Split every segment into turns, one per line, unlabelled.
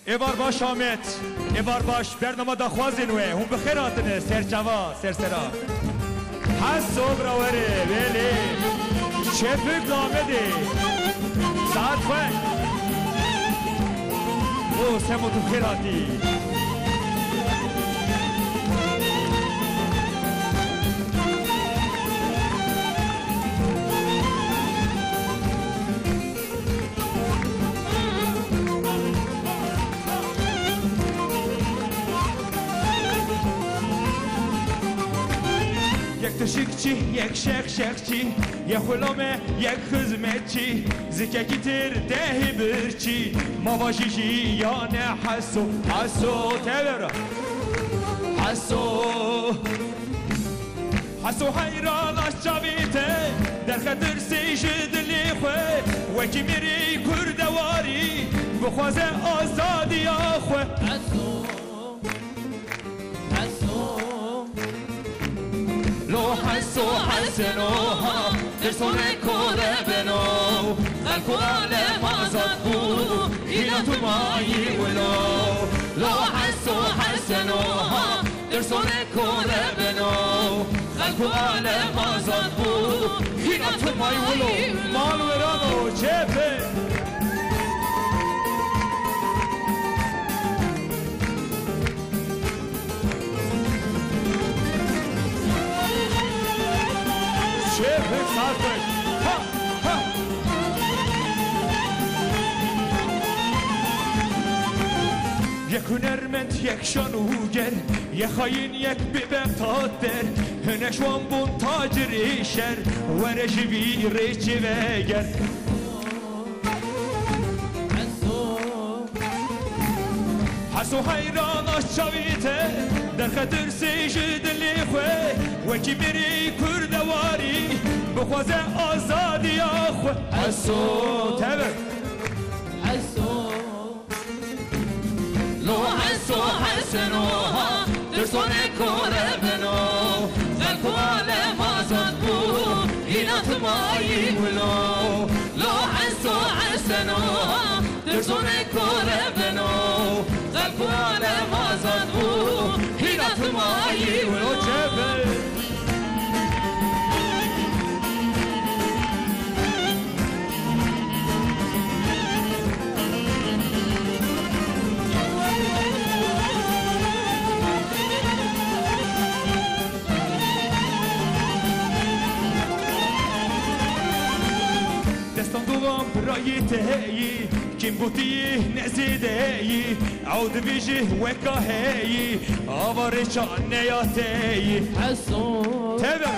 ایوار باش آمد ایوار باش برنامه دا خوازینوه هم بخیراتنه سرچوا سرسرا حسو براوره ویلی چپک آمده ساعت خواه او سمو تو خیراتی یک تشکچی یک شخچی یک غلامه یک خدمتچی زککی تر ده برچی مواجیجی یا نه حسو تبر حسو حیران از جاویته در خطر سیج دلی خواه وکی میری کردواری بخوازه آزادی آخوه لو حسنوها درسونه کره بنو خلقو عالم آزاد بود اینا تو مایی ولو لو حسنوها درسونه کره بنو خلقو عالم آزاد بود اینا تو مایی ولو مال ورانو چپه یک هنرمند یک شانوگر یک خاین یک ببغداد در هنشوان بون تاجر شر و رجوی رجوگر حسو حیران آشاویته در خطر سیج دلی خواه وکی میری کردواری بخوازه آزادی آخوه حسو تبر لو حسنوها درسونه کره بنو خلقو عالم آزاد بود اینا تو مایی ولو لو حسنوها درسونه کره بنو خلقو عالم آزاد بود اینا تو مایی ولو چپه برایته کیم بودی نزیده عود بیجی وکاهی آوار چان نیاته حسو تبر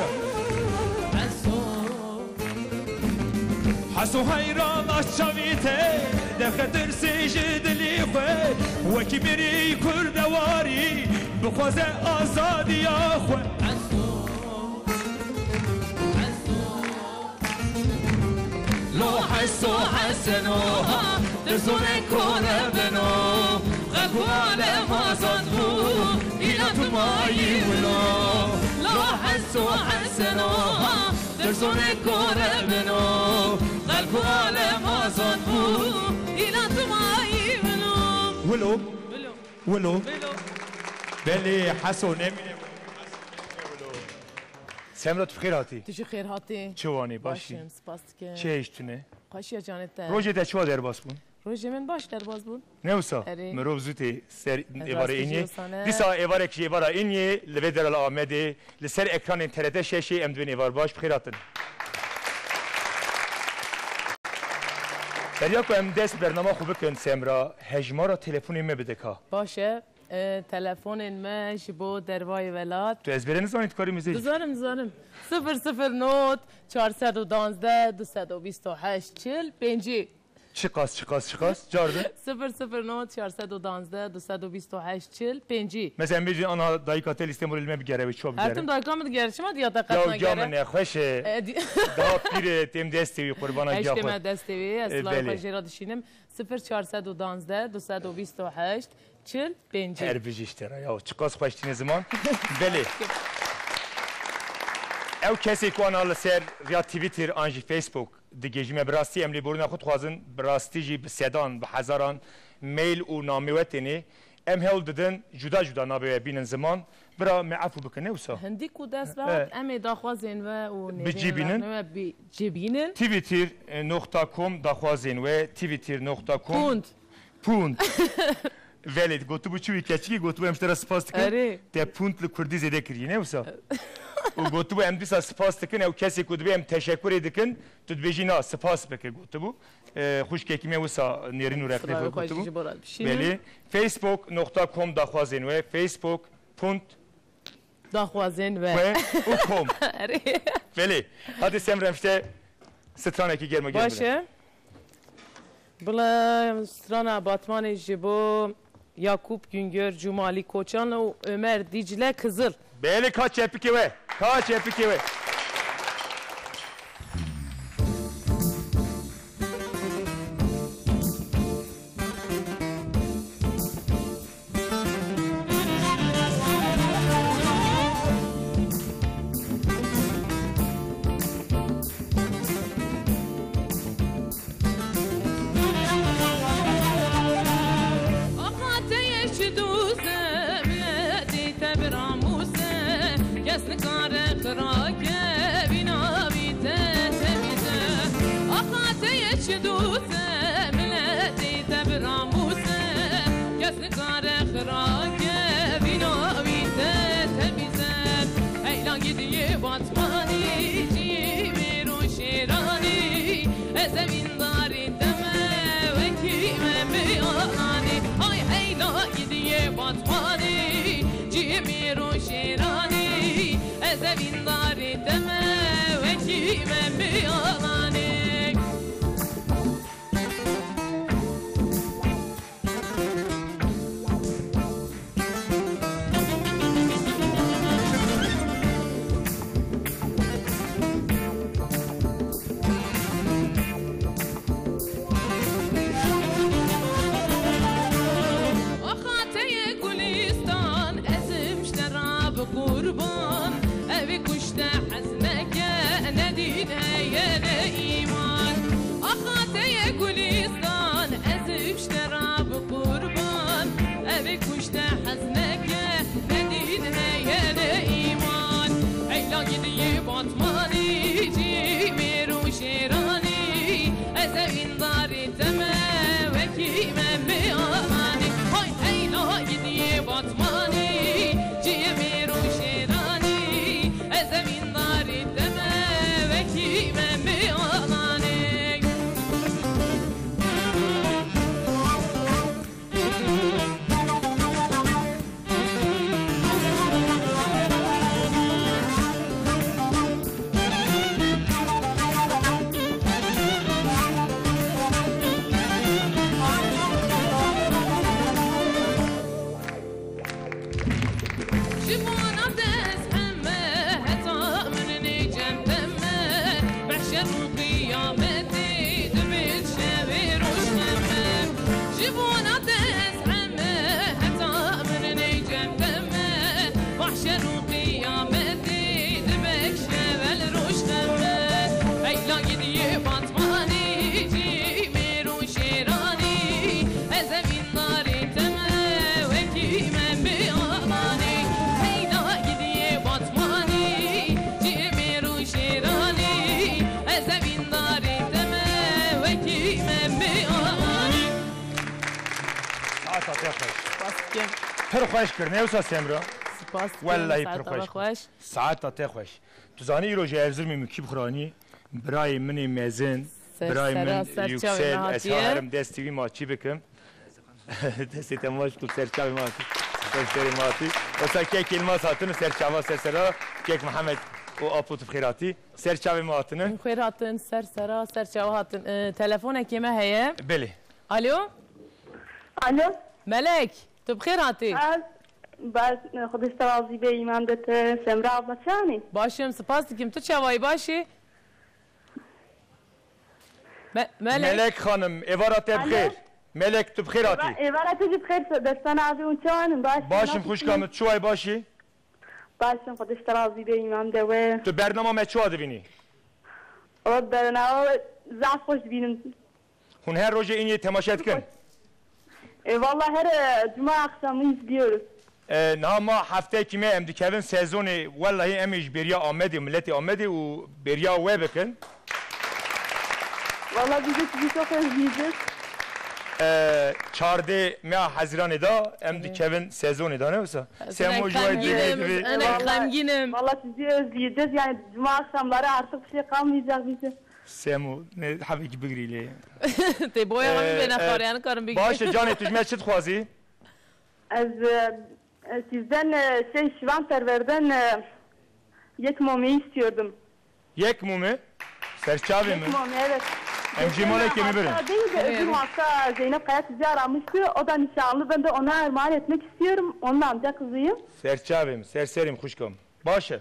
حسو حیران آشاویته در خطر سیج دلی خواه وکی میری کردواری بخوازه آزادی آخواه لو حسنوها درسونه کره بنو خلقو عالم آزاد بود اینا تو مایی ولو لو حسنوها درسونه کره بنو خلقو عالم آزاد بود اینا تو مایی ولو بلی حسو نمینه سمرات بخیر هاتی
تیجی خیر هاتی
چوانی باشی
باشم سپاس که
چه ایشتونه
خوشی جانت
روزی ده چوا در باز بون
روزی من باش در باز بون
نوسا مرو زوتی سر ایواره اینی دیسا ایواره کی ایواره اینی لبه در آمده لسر اکران اینترنت ششی امدوین ایوار باش بخیر هاتن دریا کو ام دست برنامه خوبه کن سمرا هجما را تلفنی می بده کا
باشه تلفن ما شبو دروای ولاد
تو از برن زانید کاری میزی
زارم 009 412 228 40 5
چقاس جارده
009 412 228 40 5
مثلا بیجی آنها دایکاتل استانبول ما بگیره چوب بگیره
هرتم دایکام بگیره شما دیگه دقت نگیره
یا من خوشه ده پیر تیم دستی قربان جا
خود اشتم دستی اصلا خوش را دشینم 0412 228 40 5
هر بیجیشتره یا چقاس خوشتین زمان بله او کسی که آنها لسر یا توییتر آنجی فیسبوک دیگه جیمه براستی امری برون خود خوازن براستی جی بسیدان به هزاران میل و ناموتنی ام هول ددن جدا جدا نابه بینن زمان برا معفو بکنه وسا
هندی کو دست بعد ام داخوازین و
بجیبینن
بجیبینن
twitter.com داخوازین و twitter.com پوند ولید گوتو بچوی کچی گوتو امشترا سپاس کن ته پوند لکردی زده کری نه وسا و گوتو ام دیسا سپاس کن او کسی کد بیم تشکر دکن تو بیجی نه سپاس بکه گوتو خوش که کیمه وسا نیرین و رقیب گوتو بله facebook.com داخوازین و facebook پوند
داخوازین و
کم بله هادی سمرمشته سترانه کی گرم
باشه بله سترانه باتمان جبو یاکوب گونگر جمالی کوچان و عمر دیجله کزل
بله kaç yapıke ve kaç yapıke ve پرخوش کرد نه سامرا
سپاس
والله پرخوش ساعت تا خوش تو زانی ایروج افزر میمکی بخرانی برای منی مزن برای من یکسل اسهارم دستی ماچی بکم دستی تماش تو سرچاوی ماتی سرچاوی ماتی واسه که کلمه ساتن سرچاوا سرسرا کیک محمد و آپوت بخیراتی سرچاوی ماتنه
خیراتن سرسرا سرچاوا هاتن تلفن کیمه هیه
بله
الو
الو
ملک تو بخیر هاتی
بس خودش راضی به ایمان دت سمرا بچانی
باشم سپاس دیگم تو چوایی باشی
ملک خانم ایوارات بخیر ملک تو بخیر هاتی
ایوارات بخیر دستان عزیز اون چوانم
باشم خوش کامت چوای باشی
باشم خودش راضی به ایمان دوه
تو برنامه ما چوا دبینی
برنامه زعف خوش بینم
هون هر روز اینی تماشات کن
Vallahi her cuma akşamı izliyoruz.
Nama hafta kime em dikevin sezonu vallahi em iş beriya Ahmedi milleti Ahmedi u beriya we bikin.
Vallahi biz de sizi çok özleyeceğiz.
Çarde mea Haziran'da da em dikevin sezonu da ne olsa.
Sen gemginim, ana gemginim.
Vallahi sizi özleyeceğiz. Yani cuma akşamları artık bir şey kalmayacak bize.
Semu ne habeki bigriyle.
Te boya hamı bana karyanı karım bir.
Başta canı tücme çıt xwazi.
Sizden Şivan Perver'den yek mumu istiyordum.
Yek mumu? Serçavi mi?
Yek mumu evet.
Emcimale kimi birin?
Hatta değil de öbür hafta Zeynep Kaya sizi aramıştı. O da nişanlı. Ben de ona armağan etmek istiyorum. Onun amca kızıyım.
Serçavim, serserim kuşkom. Başı.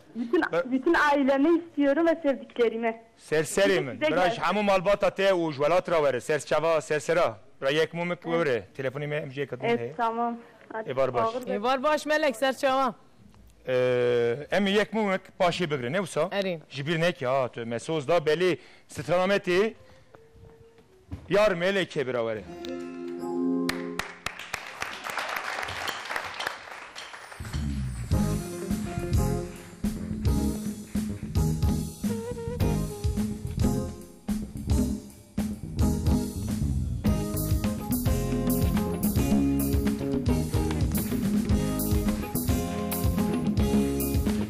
Bütün ailemi istiyorum ve sevdiklerimi.
Serserimin. Braş hamu malbata te u jwalat ravere. Serçava, sersera. Bra yek mumu kvore. Telefonime emciye kadın heye.
Evet tamam.
Evar baş.
Evar baş melek serçava.
Emi yek mumu başı bigri. Ne usa?
Erin.
Jibir nek ya. Tu mesoz da beli stranameti. Yar meleke bir avere.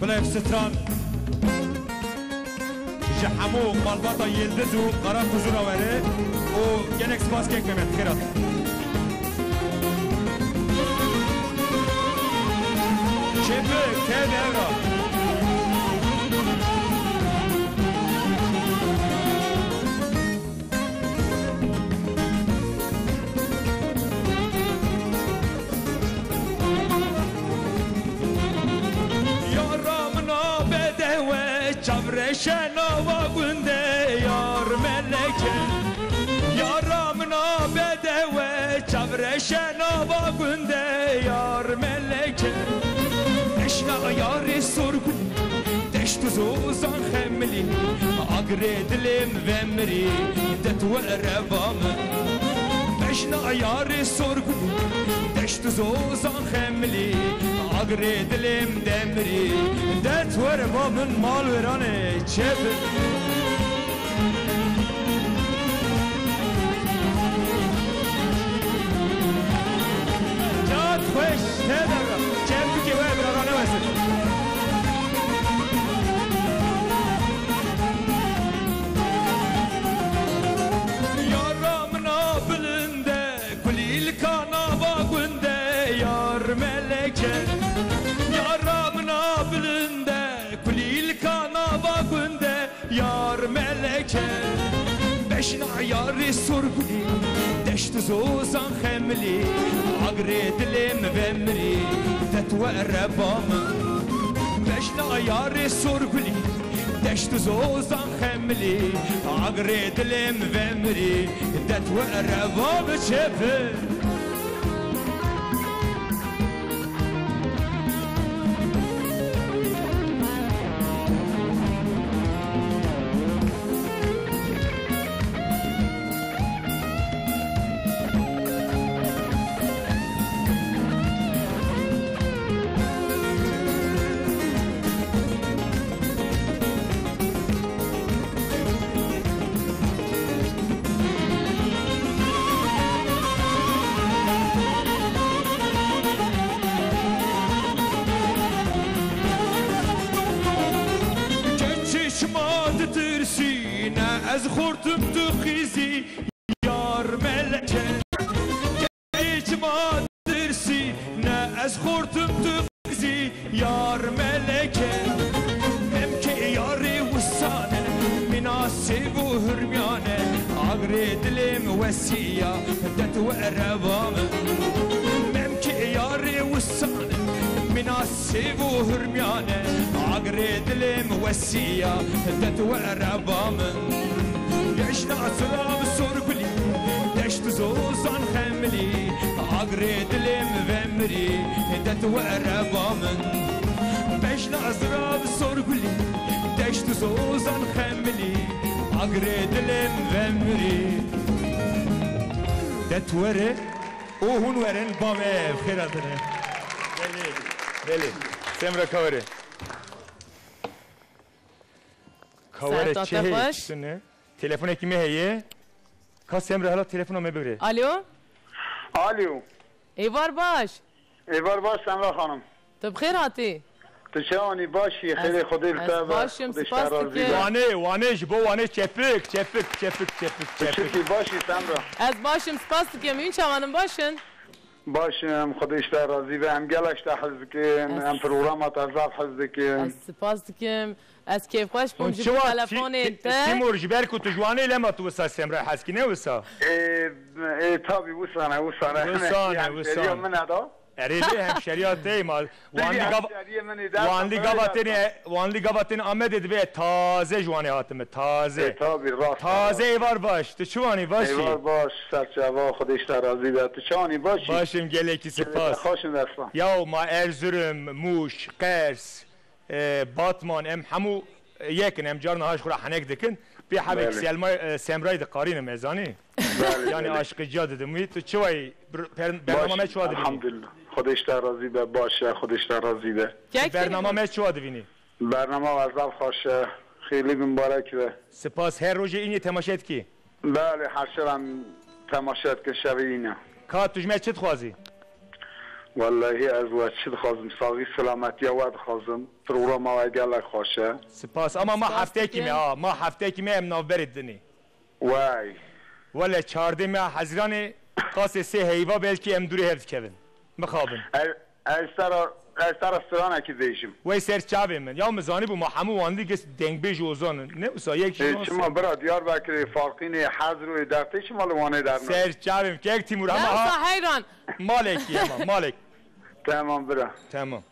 Bırak stran. Jahamu malbata yıldızu kara kuzuna vere. O genek spas kek Mehmet Kırat. Çepik tedevra. Yaramına bedeve çavreşen ava günde yar meleke. Yaramına bedeve çavreşen ava günde yar meleke. Eşna yari sorgu deştu zozan xemli agre dilim vemri detwe revamı. Eşna yari sorgu deştu zozan xemli agre dilim demri detwe revamın mal verane çepi. Cat hoş ne demek? Çepi ki ve bir arana versin. Yaramına bilinde kulil kana bagünde yar meleke. Yaramına bilinde kulil kana bagünde yar meleke. Beşna yari sorguli deştu zozan xemli agre dilim vemri detwe rebamı. Beşna yari sorguli deştu zozan xemli agre dilim vemri detwe rebamı çepi. Ez xortum tu xizi yar meleke. İcma dirsi ne ez xortum tu xizi yar meleke. Memke yari vusane minasib u hürmyane agre dilim vesiya detwe revamı. Memke yari vusane minasib u hürmyane agre dilim vesiya detwe revamı. Yaşna aslam sorguli deştu zozan xemli agre dilim vemri detwe revamın. Beşna aslam sorguli deştu zozan xemli agre dilim vemri detwe او هون ورن بامه خیراتنه بله سمرا کاوره کاوره چه هیچ تلفن کی میهیه کا سمرا حالا تلفنو میبره
الو
الو
ایوار باش
سمرا خانم
تو بخیر هاتی
تو چانی باشی خیلی خودی
باشم سپاس که
وانه جبو وانه چپک
چی باشی سمرا
از باشم سپاس که میون چوانم
باشم خودش در راضی و هم گلش در حزب که هم پروگرامات از حزب که
سپاس که از کیف خوش بون جبو تلفون انت
تیمور جبر کو تو جوانه لما تو وسا سمرا حسکی نه وسا
تابی وسانه من ادا
اريلي هم شريات مال وانلي قبطين آمد دبي تازه جواني هاتمه تازه ایوار باش تو چوانی باشی
ایوار باش سرچوا خودش در راضی بیاد تو چوانی باشی
باشم گله کی سپاس
خوشم درسم
یا ما ارزرم موش قرس باتمان ام همو یکن ام جارنا هاش خورا حنک دکن بی حبک سمرای دقارین میزانی یعنی عاشق جاده دمی تو چوی برنامه چوا دبینی
الحمدلله خودش در راضی به باشه خودش در راضی به
برنامه چوا دبینی
برنامه وزال خوشه خیلی مبارک به
سپاس هر روز اینی تماشات کی
بله هر شبم تماشات که شب اینه
کا تجمع چت خوازی
والله از وقت چت خوازم ساقی سلامتی وقت خوازم پروگرام ما گله خوشه
سپاس اما ما هفته کی ام نو بردنی
وای
ولی 14 ماه حزیران قاس سه هیوا بلکی ام دوری هفت کردن مخابن
از رستوران کی دیشم
وای سر چاوی من یا مزانی بو ما همو واندی که دنگ به جوزان نه وسا یک
شما برا دیار بکری فارقین حضر و دفته شما لوانه در
سر چاویم که یک تیمور اما
ها حیران
مالکی اما مالک
تمام برا
تمام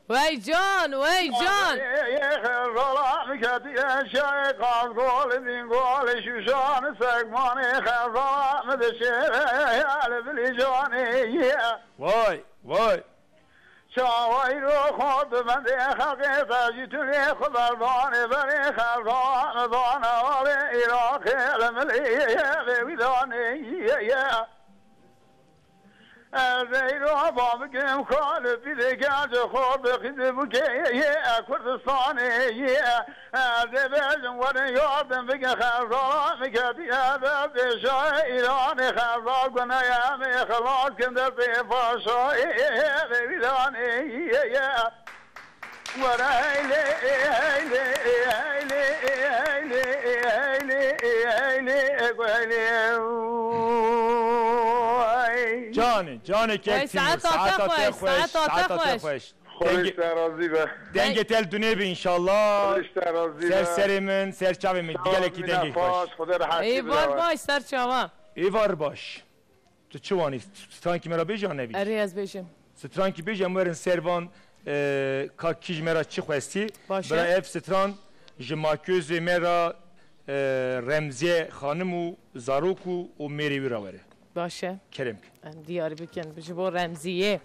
وای جان
وای
شاوی رو خود بنده خلق تاجیتونی خبربانه بری خلقان بانوال عراق الملیه ویدانه زیرو بامکم خال بیده گرد خود بخیده بکیه کردستانه زبزم ورن یادم بگه خلقان مکتی عدد شاه ایران خلقان گنایم خلاص کنده پیفاشای ویدانه ورایله
جان که
ساعت خوش
خودش در راضی به
دنگ تل دونه به انشالله
خودش در راضی به
سر من سر چاوی من دیگه کی دنگ خوش
ایوار باش سر چاوا
ایوار باش تو چوانی سترانکی مرا بیجان نبی
اری از بیشم
سترانکی بیجان ورن سروان کا کیج مرا چی خواستی برای اف ستران جماکوز مرا رمزی خانم و زاروکو و میری ویرا وره
باشه
کرم
دیاری بکن بشه با رمزیه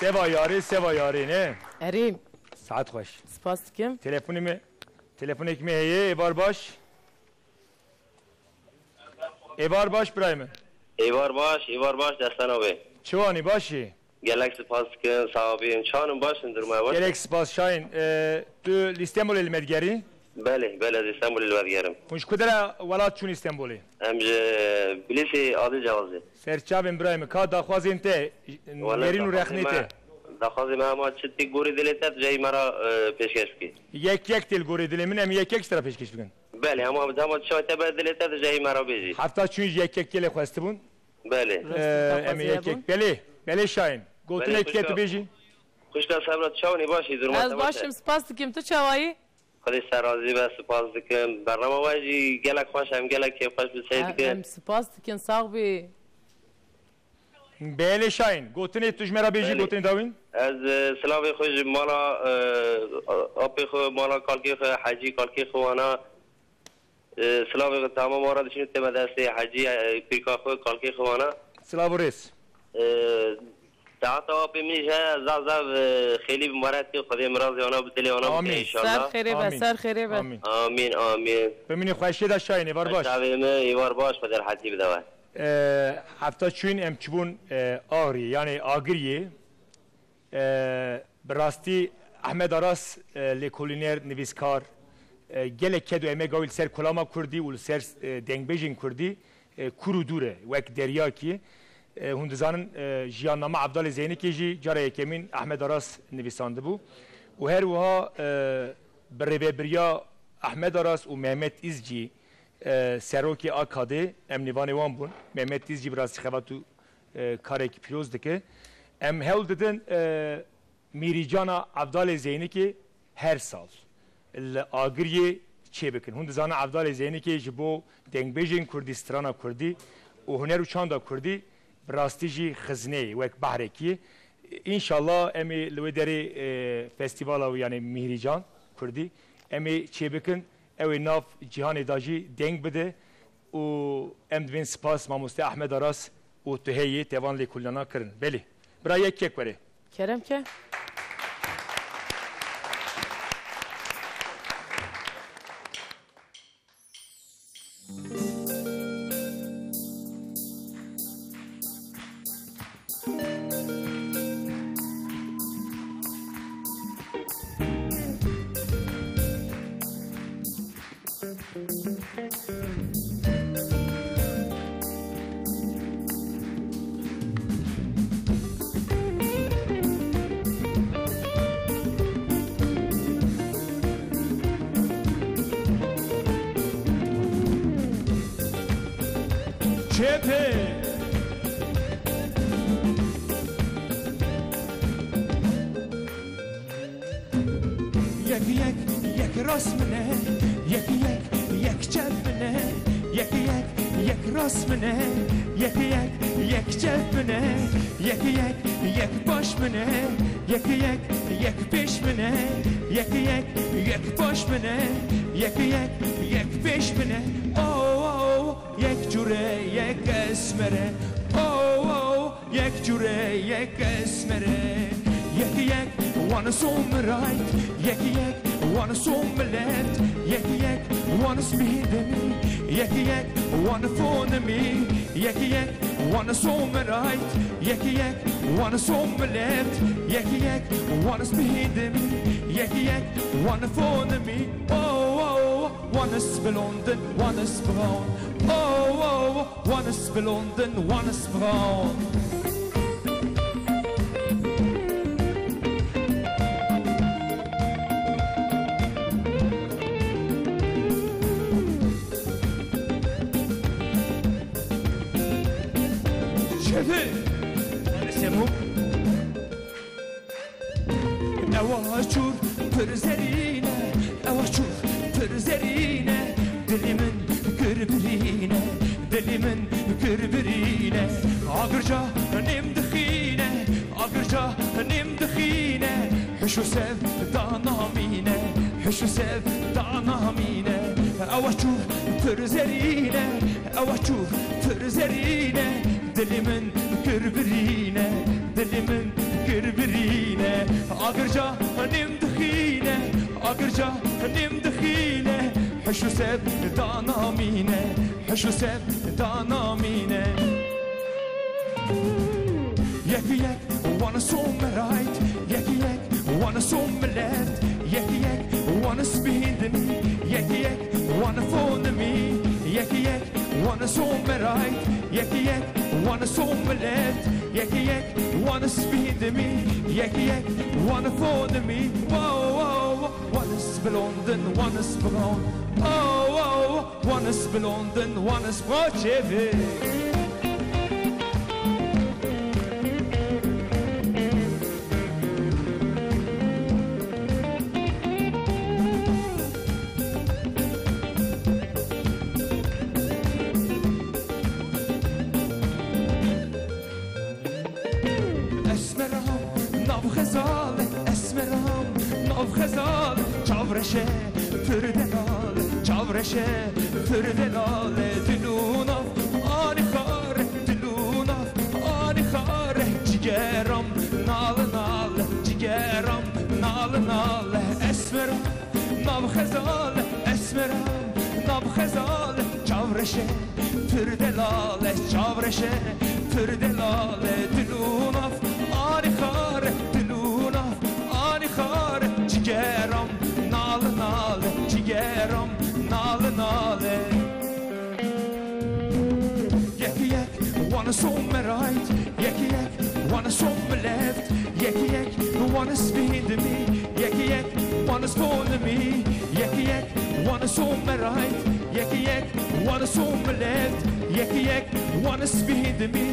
سوا یاری سوا یاری نه
اریم
ساعت خوش
سپاس کم
تلفنی که میهیه ایبار باش ایبار باش برایمه
ایبار باش دستانو بی
چوانی باشی
گلک سپاس کن صحابیم چانم باشن درمای باش
گلک سپاس شاین تو لیستانبول المدگری
بله از استانبول الودگرم
کنش کدره ولاد چون استانبولی
همجه بلیسی عادل جوازی
سرچابیم برایمه که داخوازین ته نرین و رخنی ته
داخوازی ما چتی گوری دلیتت جایی مرا پیشکش بکی
یک تل گوری دلی من هم یک سر پیشکش بکن
بله اما چای تبر دلیتت جایی مرا بیجی
حتی چونش یک کل خواسته بون
بله
هم یک بله بله شاین گوتنه که تو بیجی
خوش دست صبرت چاونی باشی درمت
از باشم سپاس دکیم تو چاوایی
خودی سرازی به سپاس دکم برنامه واجی گلک خوشم گلک که خوش بسید که
سپاس دکیم ساق بی
بله شاین گوتنه توش مرا بیجی گوتنه داوین
از سلاوی خوش مالا آپی خو مالا کالکی خو حجی کالکی خوانا سلاوی تمام مارا دشین تبع دست حجی پیرکا خو کالکی خوانا
سلام ریس
دعوت آپی میشه زاز خیلی مبارک که خدای مراد آنها بدلی آنها بده ان شاء الله
سر خیره به سر خیره به
آمین
آمین آمین
ببینی خوشی داشت شاین ایوار باش
ایوار باش بدر حتی بدوه
هفته چون امچبون آری یعنی آگریه براستی احمد آراس لیکولینر نویسکار گله کدو امه گاویل سر کلاما کردی و سر دنگ بیجین کردی کرو دوره وک دریا کی هندزانن جیاننامه عبدال زینی کی جی جاره یکمین احمد آراس نویسانده بو و هر وها بریا احمد آراس و محمد ایزجی سروکی آکاده امنیوان وان بون محمد ایزجی براستی خواتو کاری که پیروز دکه ام هل ددن میریجانا عبدال زینی که هر سال آگریه چه بکن هند زانه عبدال زینی که جبو دنگ بیجین کردستان کردی و هنر و چاندا کردی براستی جی خزنه و یک بحرکی انشالله امی لودری فستیوال و یعنی میریجان کردی امی چه بکن اوی ناف جهان داجی دنگ بده و ام دوین سپاس ماموسته احمد آراس و تهیه توان لی کلنا کرن بله برای یک کیک بره
کرم که
یک رسمنه یک جبنه یک رسمنه یک جبنه یک باشمنه یک پیشمنه یک باشمنه یک پیشمنه او یک جوره یک اسمره او یک جوره یک اسمره یک wanna swim right یک wanna swim left یک wanna speed me یک wanna phone me یک wanna swim right یک wanna swim left یک wanna speed me یک wanna phone me oh wanna spell London wanna spell oh wanna spell London wanna spell سمو اواشور پرزرینه اواشور پرزرینه دلی من کربرینه دلی من کربرینه آگرجا نیم دخینه آگرجا نیم دخینه حشو سف دانامینه حشو سف دانامینه اواشور پرزرینه اواشور پرزرینه دلی من کربرینه دلی من کربرینه آگرجا نیم دخینه آگرجا نیم دخینه حشو سب دانامینه حشو سب دانامینه یک wanna swim right یک wanna swim left یک wanna speed me یک wanna phone me یک wanna swim right یک wanna swim left یک wanna speed me یک wanna phone me oh wanna spell London wanna spell oh wanna spell London wanna spell خزال اسمرام ناف خزال چاورشه پردلال چاورشه پردلال دلوناف آنی خار دلوناف آنی خار جگرم نال نال جگرم نال نال اسمرام ناف خزال اسمرام ناف خزال چاورشه پردلال چاورشه پردلال دلوناف آنی خار دلوناف آنی خار جگرم نال نال جگرم نال نال یکی یک wanna swim right یکی یک wanna swim left یکی یک wanna spin me یکی یک wanna spoon me یکی یک wanna swim right یکی یک wanna swim left یکی یک wanna spin me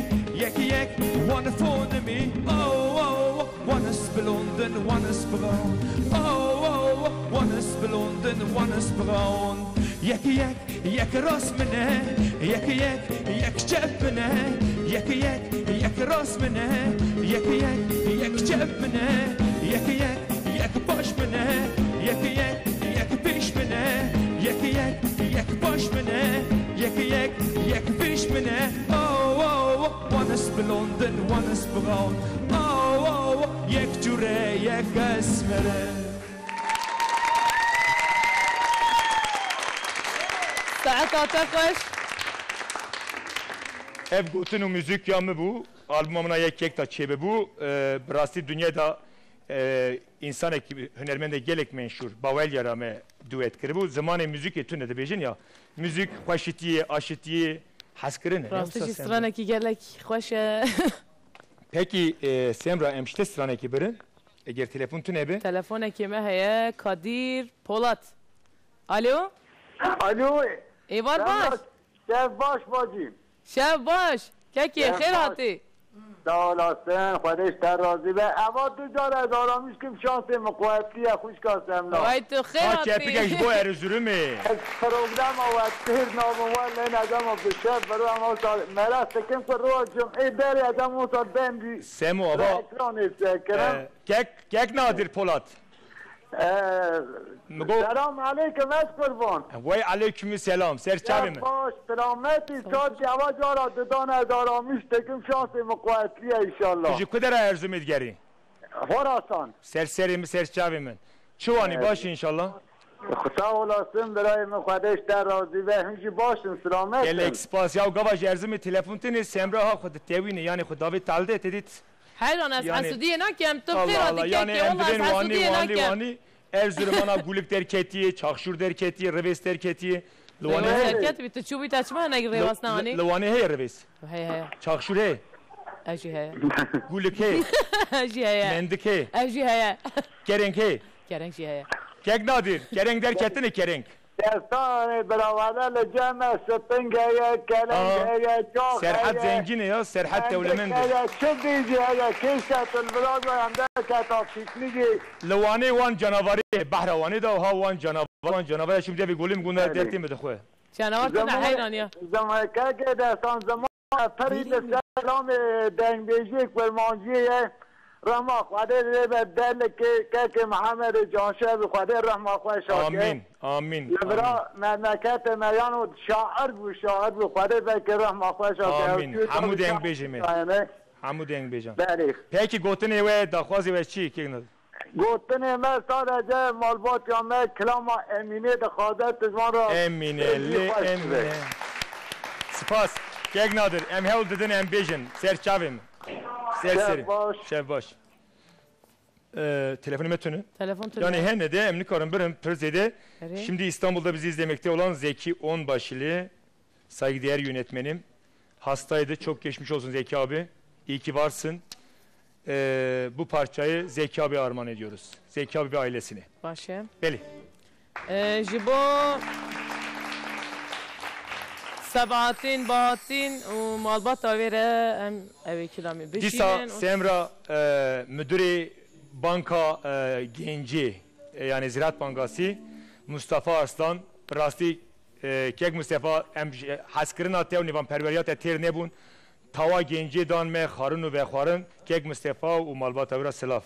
یکی یک wanna phone me oh oh wanna spelanden wanna sprawn oh oh wanna spelanden wanna sprawn یکی یک راست منه یکی یک چپ منه یکی یک راست منه یکی یک چپ منه یکی یک باش منه یکی یک پیش منه یکی یک باش منه یکی یک پیش منه oh oh وانس بلندن وانس براون oh oh یک جوره یک اسمره
ساعت آتاقش
ev gotun müzik yamı bu. Albümümüne yek ta çebe bu. Brasti dünyada insan ekibi hünermende gelek menşur. Bavel yarame duet kere bu. Zamanı müzik etüne de bejin ya. Müzik hoşitiye, aşitiye haskırın.
Brasti stranaki gelek hoş.
Peki Semra emşte stranaki birin. Eğer telefon tüne be.
Telefon ekime heye Kadir Polat. Alo.
Alo.
Eyvar baş.
Şef baş bacım.
Şef baş. Keki خیر هاتی.
سلام olasın. خودش در راضی به اما تو جار از آرامیش که شانس مقویتی خوش کاسم لا.
وای تو خیر
Ha
هاتی.
kepikeş bu erzurumi.
پروگرام و تیر ناموال نظام بشر برو اما مرا سکن که رو جمعه داری ادم و تا بندی.
Semu aba.
اکران استکرم.
Kek nadir Polat.
سلام علیکم از قربان.
Vay aleyküm selam. Serçavim.
باش سلامتی تا جوا جارا ددان از آرامیش تکم شانس مقویتی ایشالله.
Tuji kudera erzum edgeri.
خراسان.
Serserimi serçavimin. Çuvani baş inşallah.
Sağ olasın برای خودش در راضی و همچی باشن سلامت.
Gelek spas ya gavaş erzumi telefontini Semra ha khud tevini yani khud davet talde edit.
Hayran az
Yani-
حسودی نکم تو
Allah
خیر
Allah
هاتی
yani
ککی والله از
emdiren vani
حسودی
vani
نکم.
vani Erzurumana gulik derketiye, çakşur derketiye, reves derketiye. Luvani
ریواز
hey.
درکت بی تو چوبی تچمه نگی ریواز نهانی
Luvani hey reves.
هی هی
Çakşur hey.
اجی هی
Gulik hey.
اجی هی
Mendik hey.
اجی هی
Kerenk hey.
کرنگ جی هی
Kek nadir. Kerenk derketi ne kerenk?
دستان براوانه لجمع سپنگه کلنگه چاخه
Serhat zengini ya. Serhat devlemendi.
چه دیجی هیا کشت البلاد و همده کتا پیکنیگی
Luvani wan canavarı. Bahravani da ha wan canavar. Wan canavar şimdi bir golüm günler dertim de khoy.
جنوار تو نه حیران یا
زمان که دستان زمان فرید سلام دنگیجی کرمانجیه رحمه خواده به دل که محمد جانشه به خواده رحمه خواهد شاکر
Amin. Amin.
لبرا مملکت میان و شاعر بو خواده که رحمه خواهد شاکر
Amin. Hamu deng bejime. Hamu deng bejan.
بله
Peki gotine ve dakhwazi ve çi kegna.
گفتن من سادجه مالبات یا من کلام امینه دخوادت تزمان را
Emineli emine. Spas. Kek nadir. Em hevl dedin em bejin. Serçavim. Serseri.
Şevbaş.
Şevbaş. Telefonum etünü.
تلفن تو
Yani her ne de emni karın birim Pırze'de.
Evet.
Şimdi İstanbul'da bizi izlemekte olan Zeki Onbaşılı. Saygıdeğer yönetmenim. Hastaydı. Çok geçmiş olsun Zeki abi. İyi ki varsın. Bu parçayı Zeki abi armağan ediyoruz. Zeki abi ve ailesine.
باشه
Beli.
جبو سبعتين باطين ومالبات ويرا ام اوي كلامي
Disa
بشين
Semra müdürü banka genci yani Ziraat Bankası Mustafa Arslan rasti kek Mustafa em haskırın atev nivan perveriyat eter nebun tava genci dan me harun ve kharın kek Mustafa u malbat avra selaf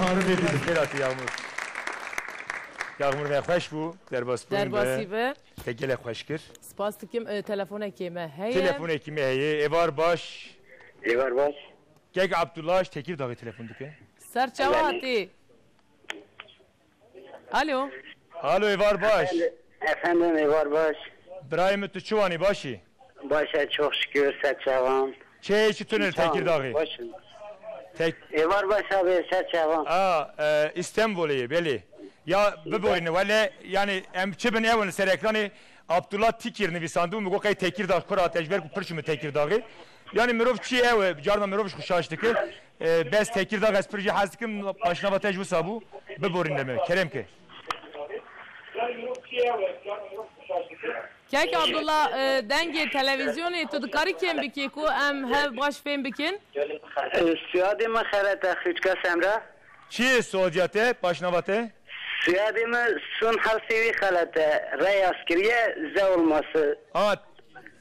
Tanrı dedi Beratı Yağmur. Yağmur ve xoş bu.
Derbaسی به.
Tegele xoş kir.
سپاس دکم تلفن کیمه هیه.
Telefon ekimi heye. Evar baş.
Evar baş.
Geg Abdullah Tekirdağ'ı telefon dike.
سرچواتی. Alo.
Alo Evar baş.
Efendim Evar baş.
Brahim tu çuvani başi.
Başa çok şükür Serçavan.
Çe içi tünel Tekirdağ'ı.
Başım.
Tek.
Evar baş abi Serçavan.
İstanbul'u beli. Ya beborine valla yani çibin evin ser ekranı Abdullah Tikir nivisandı mı gokay Tekirdağ kura tecber ku pırşımı Tekirdağ'ı. Yani mirov çi ev carna mirov kuşaştı ki bes Tekirdağ espriji hazkim başına batej bu sabu beborine mi kerem ki.
Kek Abdullah dengi televizyonu tu dikari kim biki ku em hev baş film bikin?
Suadi mi xerete xüçka semra?
Çi Suudiyete başına batı?
Suadi mi sun halsivi xelete rey askeriye ze olması.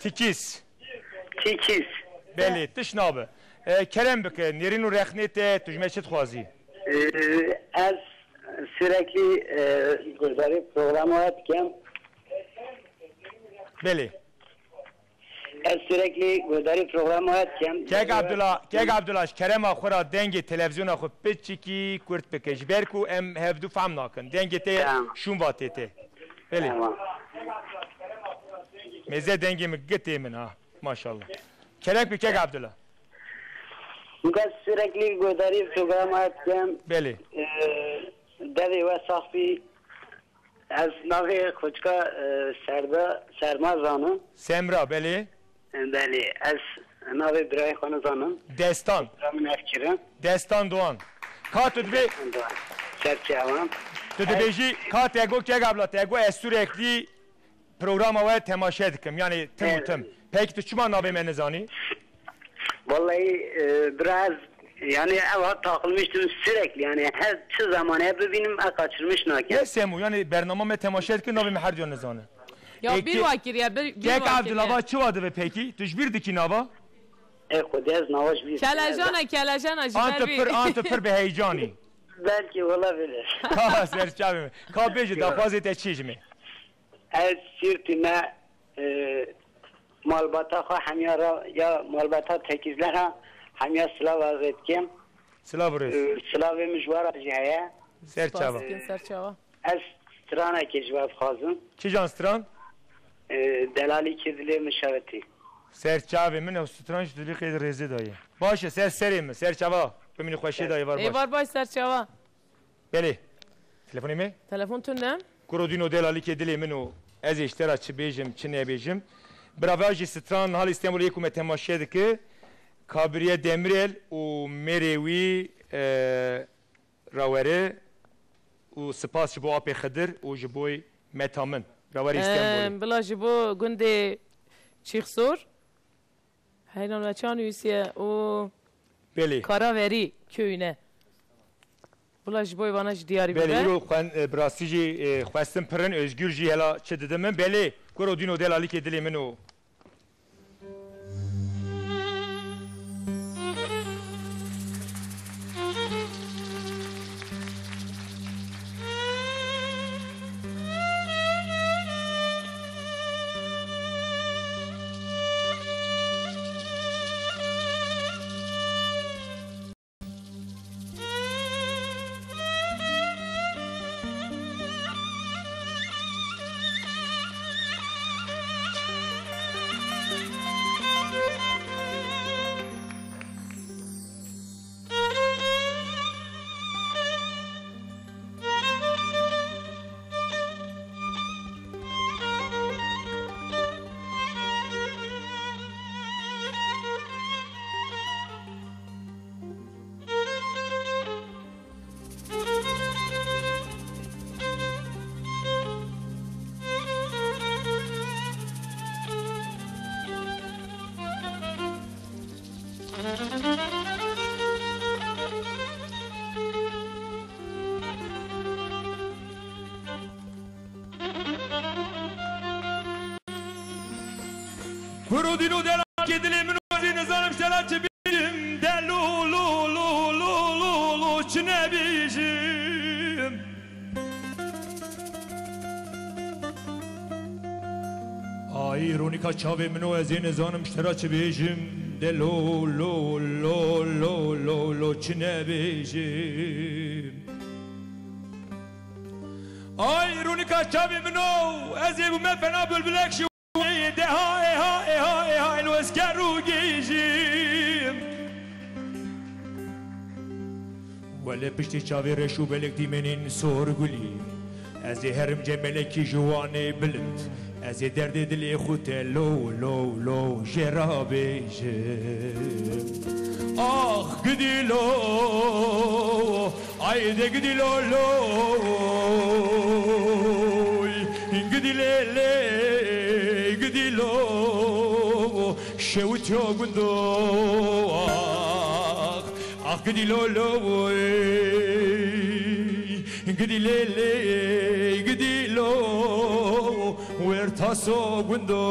Tikiz.
Tikiz.
Beli tışnabı. Kerem bike nerinu rehnete tujmeçet xwazi.
Az sürekli guzari programı etken
Beli.
az sürekli guzari programı etken
Kek Abdullah Kerem axura dengi televizyon axu piçiki kurt bike berku em hevdu fam nakin dengi te şun vatete. Beli. Meze dengi mi gitti min ha maşallah. Kerem bike Kek Abdullah.
Gaz sürekli guzari programı etken
Beli.
devi ve safi az navi koçka sermazanı
Semra beli.
beli az navi biray xanızanım
Destan.
ramın efkirim
Destan Doğan. Katut ve
Serçavan
Tüdübeji kat ego Kek Abdullah ego sürekli programa ve temaşa dikim yani tim. Peki tu çuma nabe menizani?
Vallahi biraz yani eva takılmıştım sürekli yani her şu zaman hep benim kaçırmış naken.
Ne semu yani bernama temaşa dikim nabe her diyor nizani.
Ya bir vakir ya bir
Kek
vakir.
Abdullah çuvadı ve peki tujbir diki nava?
Kudez navaş bir.
Kelejana jiber bir.
Antepır be heyecani.
Belki olabilir.
Ka serçavim. Ka beji da fazla teçiz mi?
Ez sirtime malbata hamyara ya malbata tekizlere hamya sılav azetkem.
Slavuruz.
Sılav mecvara jaya.
Serçava.
Serçava.
Ez strana kecvab khazım.
Ki can stran?
Delali kedili müşaveti.
Serçavim min o stranj dili qeyd rezi dayı. Başı ser serim serçava. Bemini xoşi dayı var baş.
Var baş serçava.
Beli. Telefonu mi?
Telefon tu ne?
Kurodino delali kedili min o ez iştera çi bejim çi ne bejim. Bravajı stran hal İstanbul yekume temaşe ki Kabriye Demirel u Merewi rawere u spas bu apê Xedir û ji bo Metamin rawere İstanbulê.
Bila ji bo gundê Çîxsor heylan ve çan üsiye û
Belê.
Karaverî köyüne. Bila ji bo vana ji diyarî
Belê
bibe.
îro bi rastî jî xwestin pirin özgür jî hela çi didim min belê Kurodino delalîkê dilê min û Kurodino delalîkê dilê min û ez ê nizanim şela çi bêjim de lu çi nebêjim رونیکا چاوی منو از این زانم اشترا چه بیجم دلو لو لو لو لو لو چه نبیجم آی رونیکا چاوی منو از این مفنا بلبلک شو ده ها ها ها ها الوسکر رو گیجم ولی پشتی چاوی رشو بلک دیمنین سور گلی از هرم جملکی جوانی بلند از درد دلی خود لو لو لو جرابیجم آخ گدی لو ayde gidilo loy gidilele gidilo şevutyo gundo ah gidilo loy gidilele gidilo wertaso gundo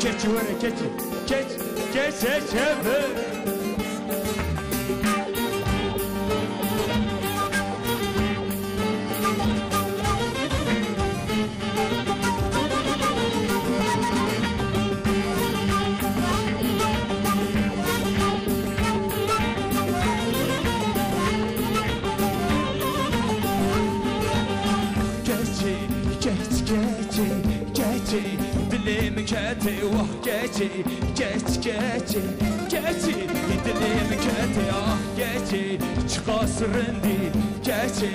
Keçi var keçi çebe dilim kete vah geçi dilim kete ah geçi çıkasırındı geçi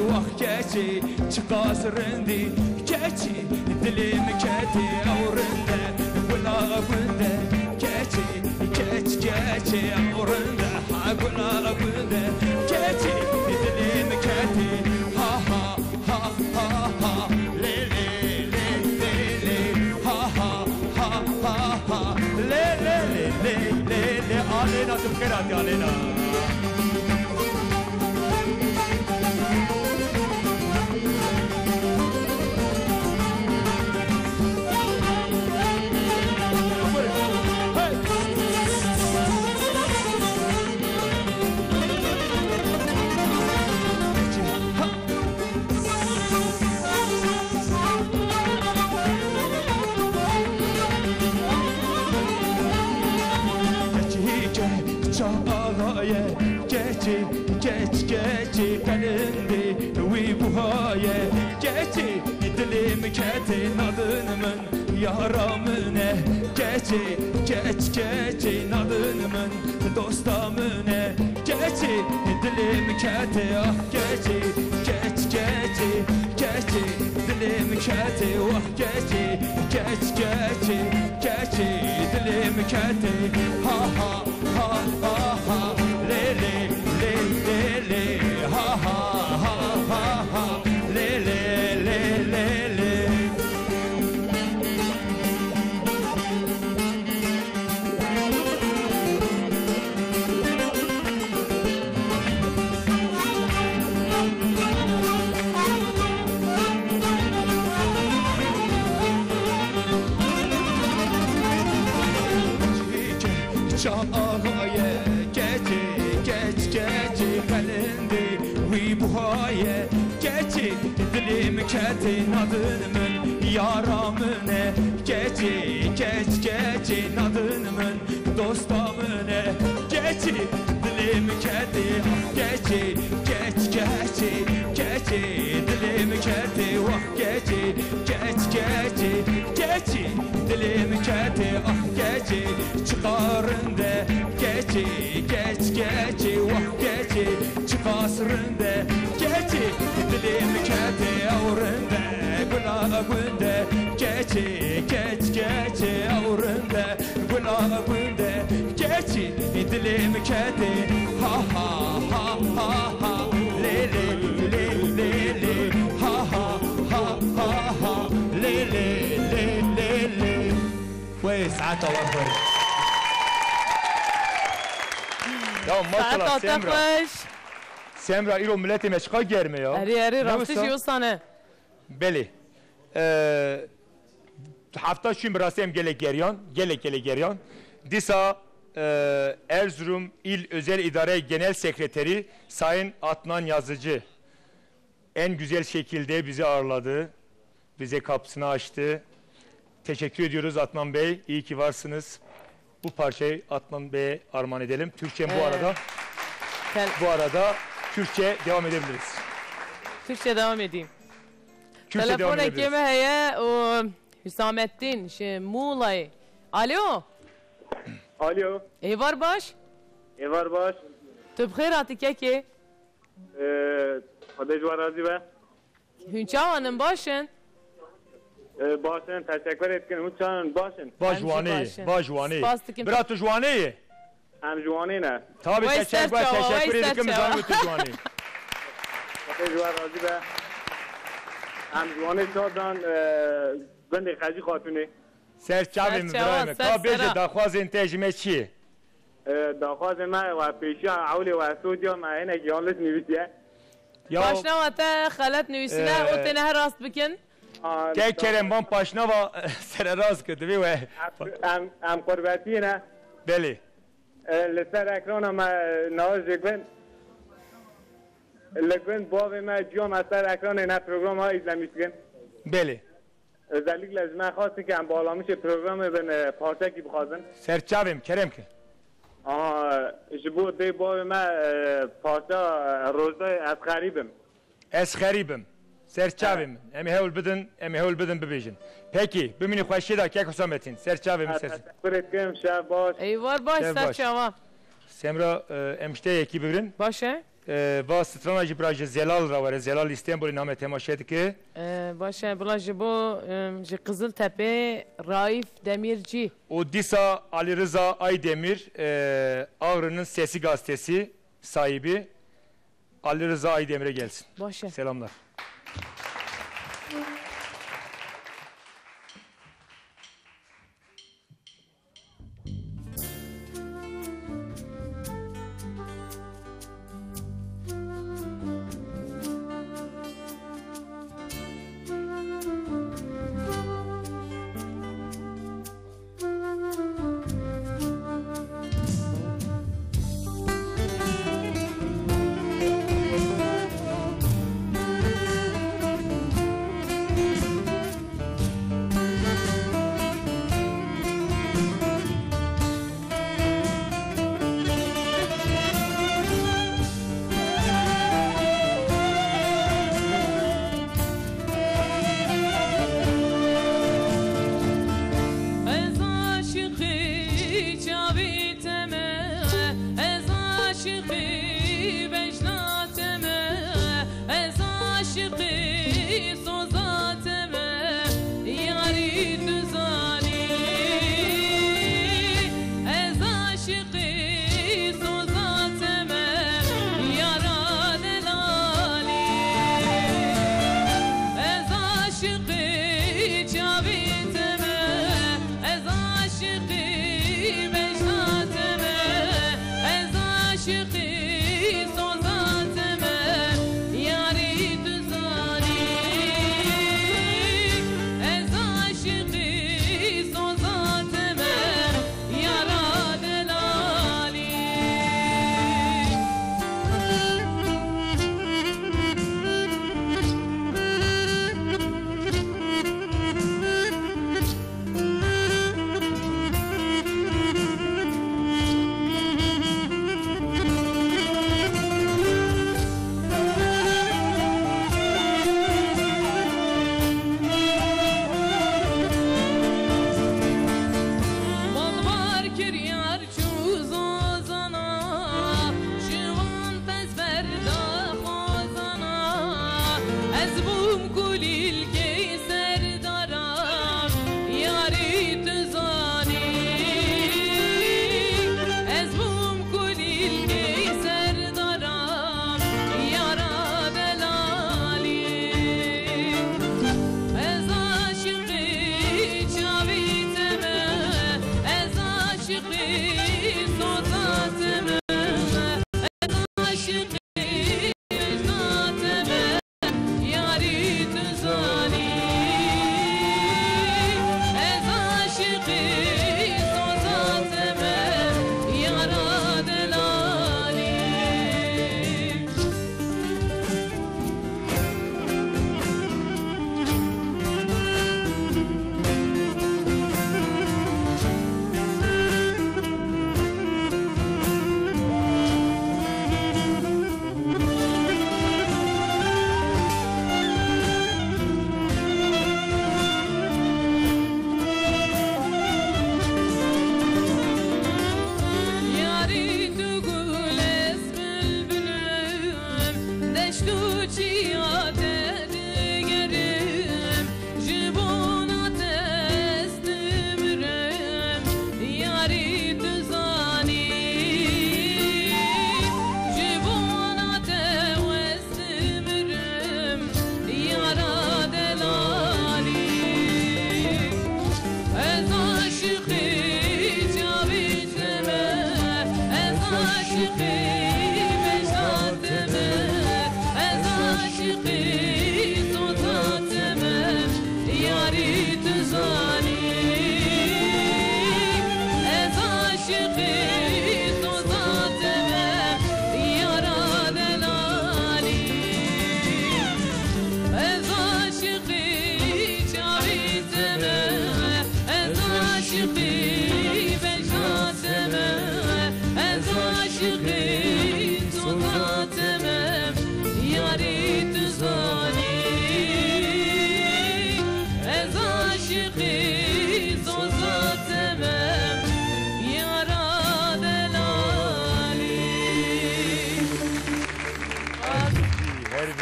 vah geçi çıkasırındı geçi dilim kete avrında gula günde geçi avrında ha gula günde geçi dilim kete ha ha ha ha ha علينا تفكرات علينا geçi kalindi vi buhaye geçi dilim ketin adınımın yaramıne geçi adınımın dostamıne geçi dilim keti ah geçi dilim keti ah geçi dilim keti ha ha ha ha ha le le le le le ha ha ha ha ha le le le le le Çağaya geçi kalindi vi buhaye geçi dilim ketin adınımın yaramıne geçi adınımın dostamıne geçi dilim keti geçi dilim keti vah geçi dilim keti ah geçi çıkarında geçi vah geçi çıkasırında geçi dilim keti avrında gula günde geçi avrında gula günde geçi dilim keti ha ha ha ha ha le le le le le ha ha ha ha ha le le le le le كويس ساعات الله يبارك يا مصر سمرا إيرو ملتي مشقا جرمي يا
أري راستی جوستانه
بله هفته شیم راستی هم گله گریان دیسا Erzurum İl Özel İdare Genel Sekreteri Sayın Adnan Yazıcı en güzel şekilde bizi ağırladı. Bize kapısını açtı. Teşekkür ediyoruz Adnan Bey. İyi ki varsınız. Bu parçayı Adnan Bey'e armağan edelim. Türkçe bu arada Türkçe devam edebiliriz.
Türkçe devam edeyim.
Türkçe devam edebiliriz.
Telefon heye o Hüsamettin Muğla'yı. Alo.
Alo.
Evar baş.
Evar baş.
Tu bixêr hatî kekê?
Xwedê ji we razî be.
Hünçawanın başın.
Başin, teşekkür etkin. Hûn çawan başin.
Baş juanê. Bira tu juanê?
Em juwanê ne.
Tabii
Vay
teşekkür
serçava,
ediyorum.
serçava.
Zaten tu juanê.
Xwedê ji we razî be. Em juwanê çadan bendê Xecî Xatunê.
Serçavim İbrahim. Ka bêje daxwazên te ji me çi ye?
Daxwazê me we pêşiya ewlê we Suudiya me hinek yanlış nivîsiye.
Başnava te xelet nivîsine û tê nehe rast bikin.
Te keremban paşnava sereraz kırdı ve
Em qurbetî ne.
belê.
Li ser ekrana me navaz ji gund. Li gund bavê me ciya me ser ekranê ne programa izlemî dikin.
Belê.
Özellikle ji me xwastin ki em balamışê programê bin parçekî bixwazin.
Serçavim kerem ki.
Ji bo dê bavê me parça Rojdayê ez xerîbim.
Ez xerîbim. Serçavim. Em hewl bidin bibêjin. Peki, bimînî xweşî da kek Hüsamettin. Serçavim ser.
Teşekkür etkim şev baş.
Eyvar baş
Şev baş.
serçava.
Semra em şteyekî bigirin.
Başe?
Va strana jî bira ji Zelal ra were. Zelal İstanbulê name temaşe dike.
Başe bila ji bo ji Qızıltepe Raif Demirci.
O dîsa Ali Rıza Aydemir Ağrı'nın Sesi gazetesi sahibi Ali Rıza Aydemir'e gelsin.
Başe.
Selamlar.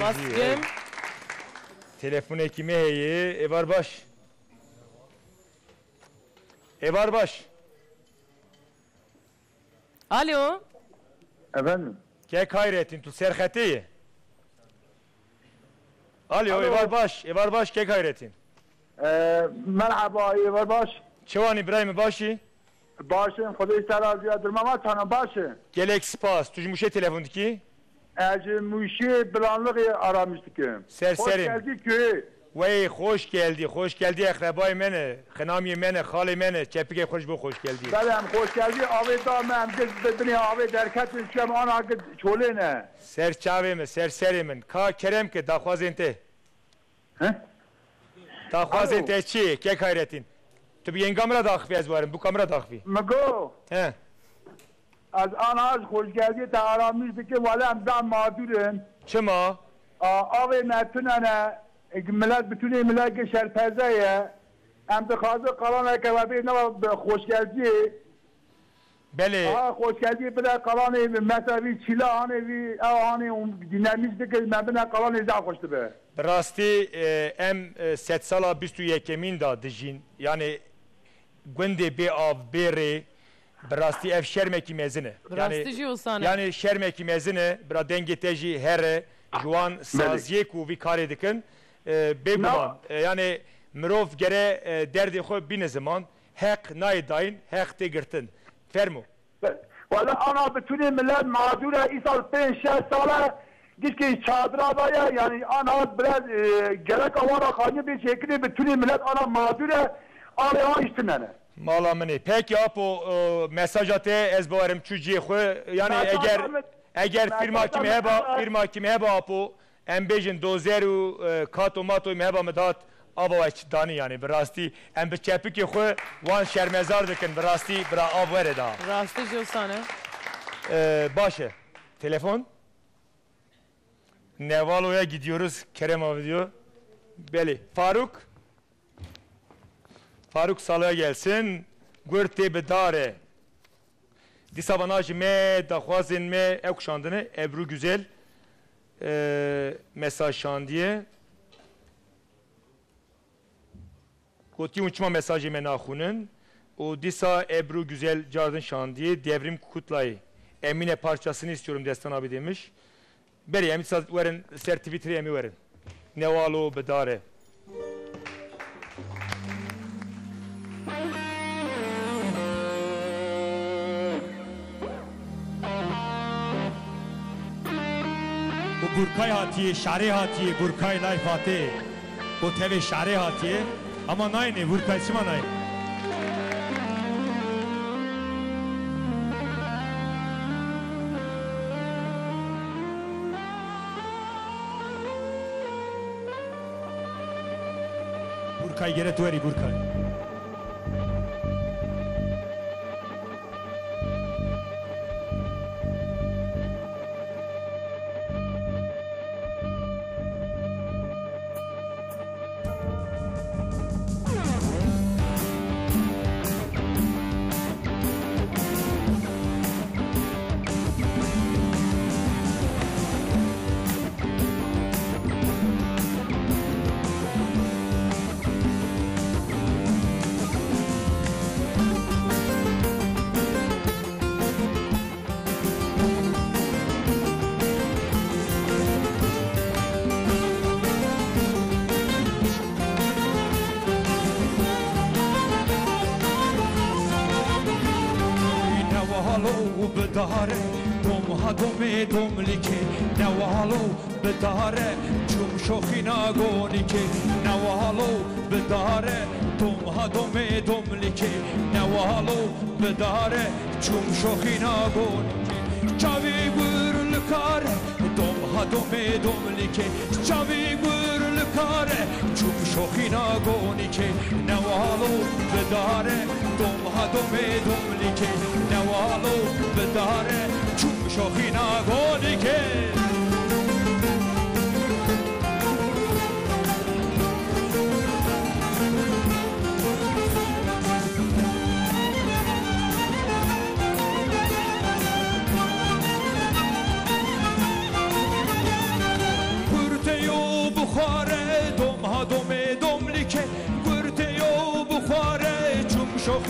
Bastım.
Telefonu kime heyi? Evar baş. Evar baş.
Alo.
Efendim?
Ke hayretin tu serhatiye. Alo, Evar baş. Evar baş ke hayretin.
Merhaba Evar baş.
Çevan İbrahim başi.
Başım Kudüs teraziye durmama tanı başı.
Gelek spas. Tujmuşe telefondaki.
Muşi bilanlığı aramıştık.
Serserim.
Hoş geldik ki.
Vay hoş geldi. Hoş geldi akrabay mene. Xenami mene, xali mene. Çepike hoş bu hoş geldi.
Belem hoş geldi. Abi da ben bedini abi derket düşkem ana çole ne?
Serçave mi, serserimin. Ka kerem ke daxwazente.
He?
Daxwazente çi? Ke hayretin. Tu bir yengamra daxvi az varım. Bu kamera daxvi.
Mego.
He.
Az ana az hoş geldi ta aramıştık ki valem ben mağdurum.
Çima?
Abi netünene millet bütün millet ki şerpezeye hem de kazı kalan ekvabi ne hoş geldi.
Beli.
Hoş geldi bir de kalan evi mesela bir çila hani bir hani dinlemiştik ki ben bile kalan evi hoştu be.
Rasti em 7 sala 21 da dijin. Yani günde bir av beri Brasti ev şermeki mezine. Yani şermeki mezine bra dengeteji here juan saziye ku vi kare dikin beguman. Yani mirov gere derdi xo bin zaman hak naydayn hak te girtin. Fermo.
Valla ana bütün millet mağdura isal 5-6 sala ki çadıra daya yani ana biraz gerek avara kanı bir şekilde bütün millet ana mağdura ağlayan iştimene.
Malamını. Peki apo mesajate ez bavarım çocuğu xo yani eğer firma kimi heba apo embejin dozeru katomato meheba medat ava dani yani berasti em bi çepiki xo wan şermezar dikin berasti bra avere da.
Rasti josane.
Başı. Telefon. Nevalo'ya gidiyoruz. Kerem abi diyor. Beli. Faruk Salah'a gelsin. Gürte bedare. Disavanaj me daxwazin me ev kuşandını Ebru Güzel mesaj şandiye. Goti uçma mesajı me naxunin. O disa Ebru Güzel cardın şandiye devrim kutlayı. Emine parçasını istiyorum Destan abi demiş. Beri emi verin sertifikatı emi verin. Nevalo bedare. Bu Burkay hatiye, şare hatiye, Burkay lay fatih. Bu teve şare hatiye. Ama nayne, Burkay çıma nayne. Burkay gere tueri Burkay. بداره دم ها دم دملی که نوالو بداره چوم شوخی نگونی که نوالو بداره دم ها دم دملی که نوالو بداره چوم شوخی نگونی که چاوی برل کاره دم ها دم دملی که چاوی برل کاره چوم شوخی نگونی که نوالو بداره دم ها دم دملی که نوالو بداره چوم شوخی نگونی که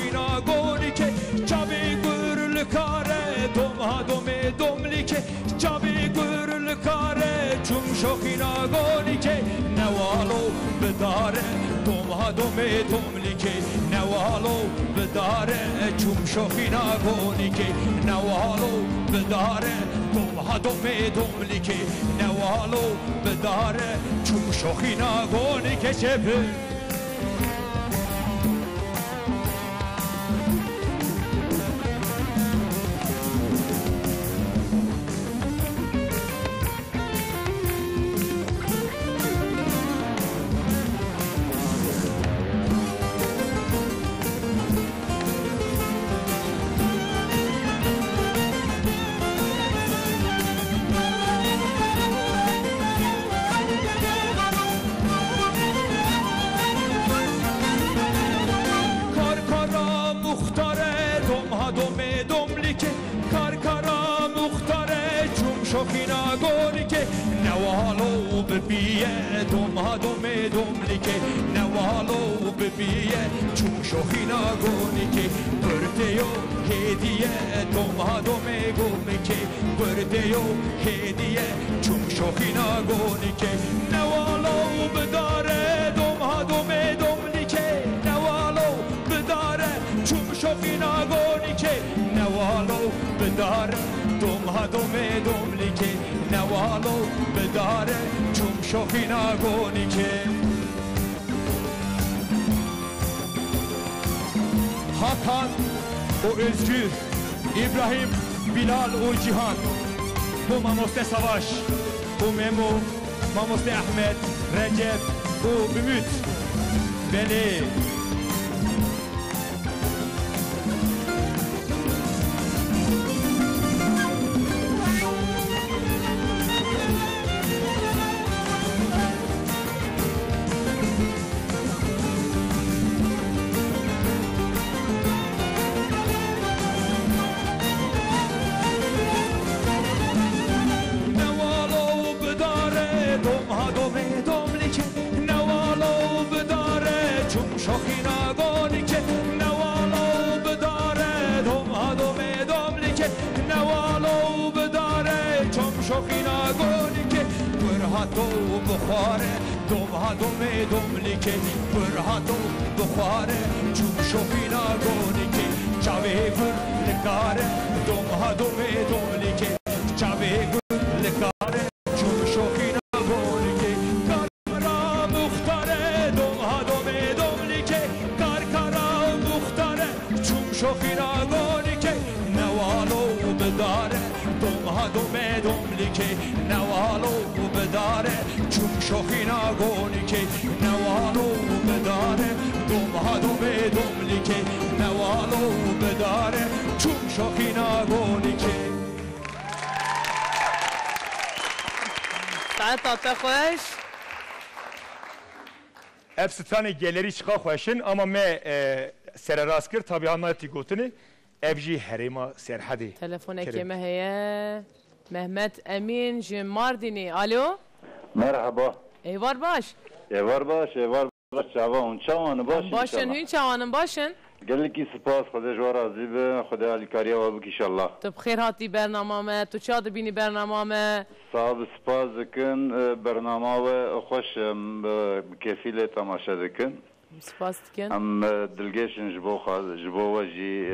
شوخینا گونی که چاوی گرل کاره دوم ها دومه دوملی که چاوی گرل کاره چون شوخینا گونی که نوالو بداره دوم ها دومه دوملی که نوالو بداره چون شوخینا گونی که نوالو بداره دوم ها دومه دوملی که نوالو بداره چون شوخینا گونی که چپه شوخینا گونی که نوالو ببیه دوم ها دومه دوملی که نوالو ببیه چون شوخینا گونی که برده و هدیه دوم ها دومه گومی که برده و هدیه چون شوخینا گونی که نوالو بداره دوم ها دومه دوملی که نوالو بداره چون شوخینا گونی که نوالو بداره دوم ها دومه دوملی که نوالو بداره چون شوخینا گونی که Hakan o Özgür, İbrahim, Bilal o Cihan, bu Mamoste Savaş, bu Memo, Mamoste Ahmet, Recep, bu Ümit, Veli. تو بخاره دوم ها دومه دوملی که برها تو بخاره چون شوخینا گونی که چاوه گر لکاره دوم ها دومه دوملی که چاوه گر لکاره چون شوخینا گونی که کارکارا مختاره دوم ها دومه دوملی که کارکارا مختاره چون شوخینا گونی که نوالو بداره دوم ها دومه دوملی که نوالو بداره چون شوخینا گونی که نوالو بداره دوم ها دومه دوملی که نوالو بداره چون شوخینا گونی که
ساعت تا خوش
ابستانی گلری چقا خوشن اما ما سر راست کرد tabi anlattı gotunu evji herima serhadi
تلفن کمه هیه Mehmet Emin Mardini. Alo?
Merhaba.
Eyvar baş.
Eyvar baş, eyvar baş. Çavan, çavanı baş.
Başın, hün çavanın başın.
Gelin ki spas, Xuda jwar azibe, Xuda alikariya ve bik inşallah.
Tu bxir hati bernamame, tu ça dibini bernamame.
Sağ ol, spas dikin, bernama ve xoş kefile tamaşa dikin.
Spas dikin.
Am dilgeşin jbo ve ji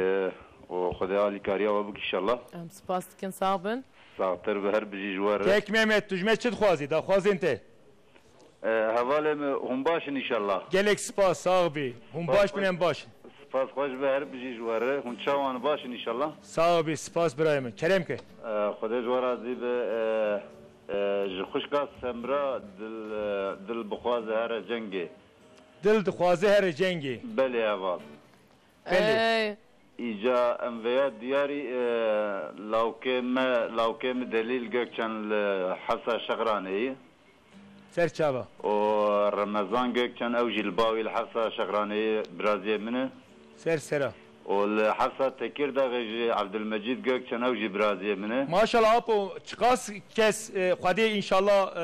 Xuda alikariya ve bik inşallah.
Am spas dikin sağbın.
Sağtır ve her bir jwar.
Tek Mehmet tujmet çit xwazi da xwazin te.
Havale hum başın inşallah.
Gelek spas sahibi. Hum baş binen baş.
Spas xoş ve her bir jwar. Hum çavan başın inşallah.
Sahibi spas birayım. Kerem ke.
Xuda jwar azibe ji xuşka semra dil bixwaz her cengi.
Dil dixwaze her cengi.
Beli aval.
Beli.
İca enveya diyari lavkem delil Gökçen Hasa Şagrane'yi.
Serçava.
O Ramazan Gökçen evjil bavil Hasa Şagrane'yi biraz yemini.
Sersera.
O Hasa Tekirdağ Abdülmecid Gökçen evji biraz yemini.
Maşallah apo çıkas kes xwedê inşallah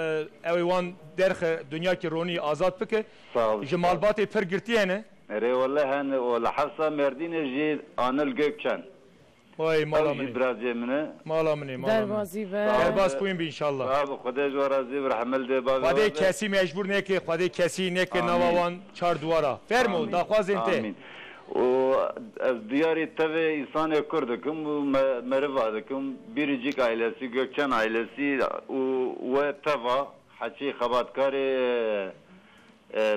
ev wan derxe dünya ki roni azad bike.
Sağ ol.
Ji malbatê pir girtiye ne?
اره والله هن ولا حفصة مردين جي آنل gökçen.
Vay
Ev
malamını.
jî biraz jemine.
Malamını.
Derbazî ve
Derbaz koyun bir inşallah.
Abi Xwedê ji we razî bir hemel de baz.
Xwedê kesî mecbur neke, Xwedê kesî neke navawan çar duvara. Fermo daxwazên te.
Amin. O ez diyarê tevê insanê Kurd dikim û meriva dikim. Biricik ailesi, Gökçen ailesi û we teva heçî xebatkarê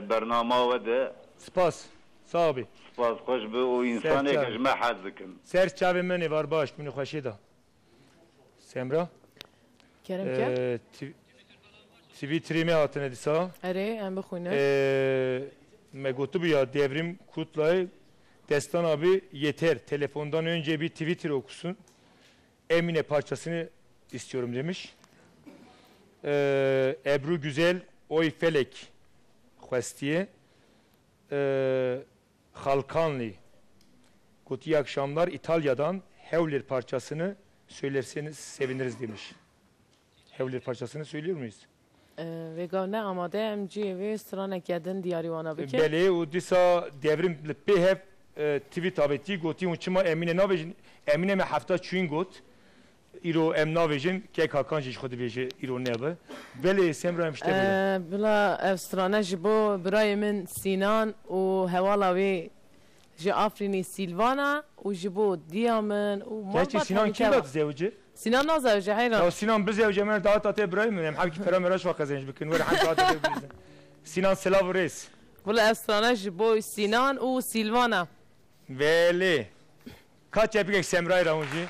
bernama we de.
Spas. Sağ ol.
Spas xweş bi û insanê ji me hez dikim.
Ser çavê min ê var baş min xweşê da. Semra.
Kerem ke?
Twitter'ime hatine disa.
Erê em bixwîne.
Me gotubuya devrim Kutlay Destan abi yeter. Telefondan önce bir Twitter okusun. Emine parçasını istiyorum demiş. Ebru Güzel Oy Felek Xwestiye Halkanlı Kuti iyi akşamlar İtalya'dan Hevler parçasını söylerseniz seviniriz demiş. Hevler parçasını söylüyor muyuz?
Ve gavne amade em cîvê stranek yedin diyarîwana bike.
Belê û dîsa devrim li pê hev tweet avêtî gotî hûn çima Emîne navêjin Emîne me hefta çûyîn got îro em navêjin kek Hakan jî xwe dibêje îro nebe belê Semra em şte
Bila ev strane ji bo birayê min Sinan û hewala wê ji Afrînê Silvana û ji bo diya min û
Gerçi Sinan kim dat zevci?
Sinan nazevce heyran.
Ya Sinan biz zevce men davet atê birayê min em hevkî pera mera şwa qezenj bikin were hem davet atê bizin Sinan selav reis
Bila ev strane ji bo Sinan û Silvana.
Belê kaç epikek Semra'yı rahunci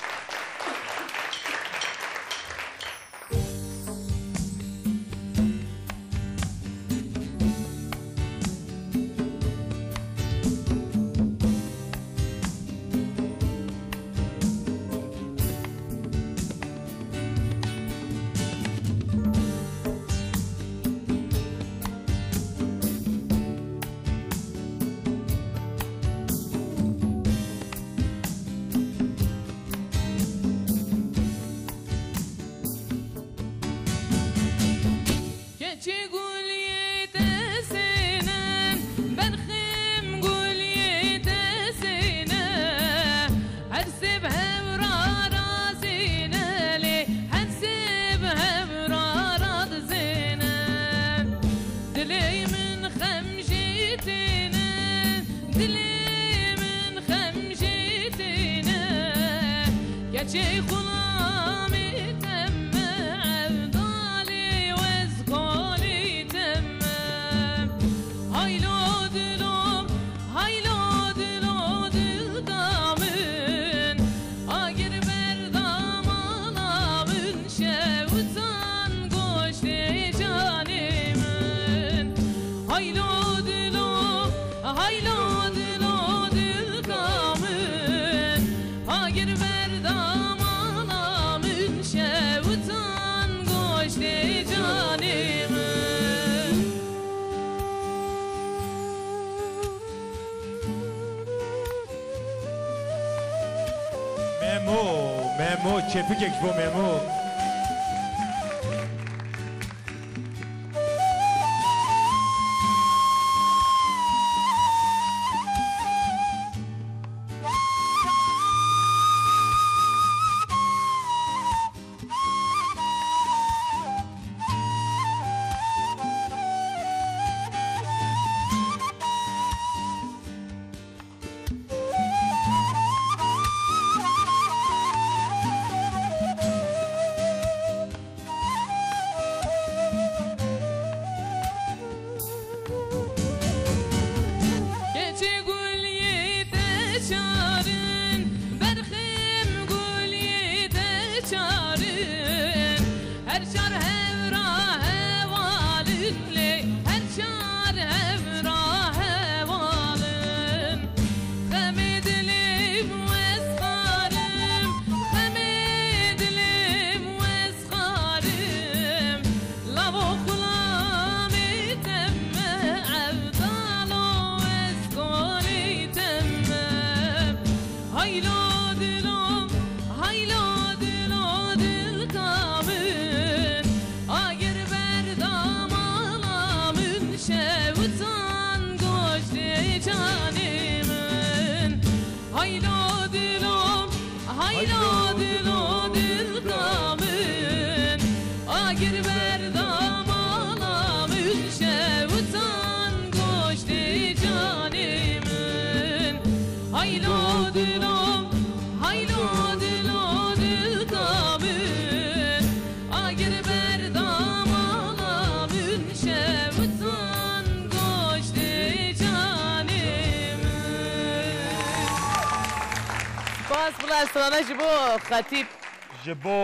Memo, çepikek bu Memo.
Can
haylo dilo dil damın agir berdam alam şevtan koştu canımın haylo dilo dil damın agir berdam alam şevtan koştu canımın باز بلا استرانه جبو خطیب
جبو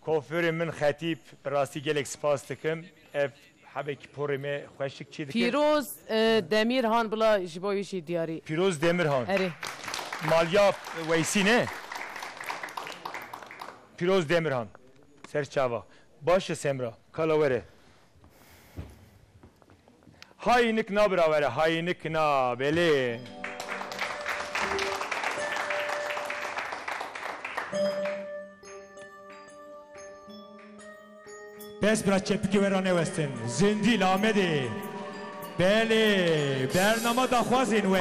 کوفر من خطیب راستی گلک سپاس دکم اف حبک پورمه خوشک چی دکم
پیروز دمیرهان بلا جبو یشی دیاری
پیروز دمیرهان
اری
مالیا ویسی نه پیروز دمیرهان سرچاوا باش سمرا کلاوره هاینک نابراوره هاینک نابله بس برا چپکی ورانه وستن زندی لامدی بله برنامه دا خوازین و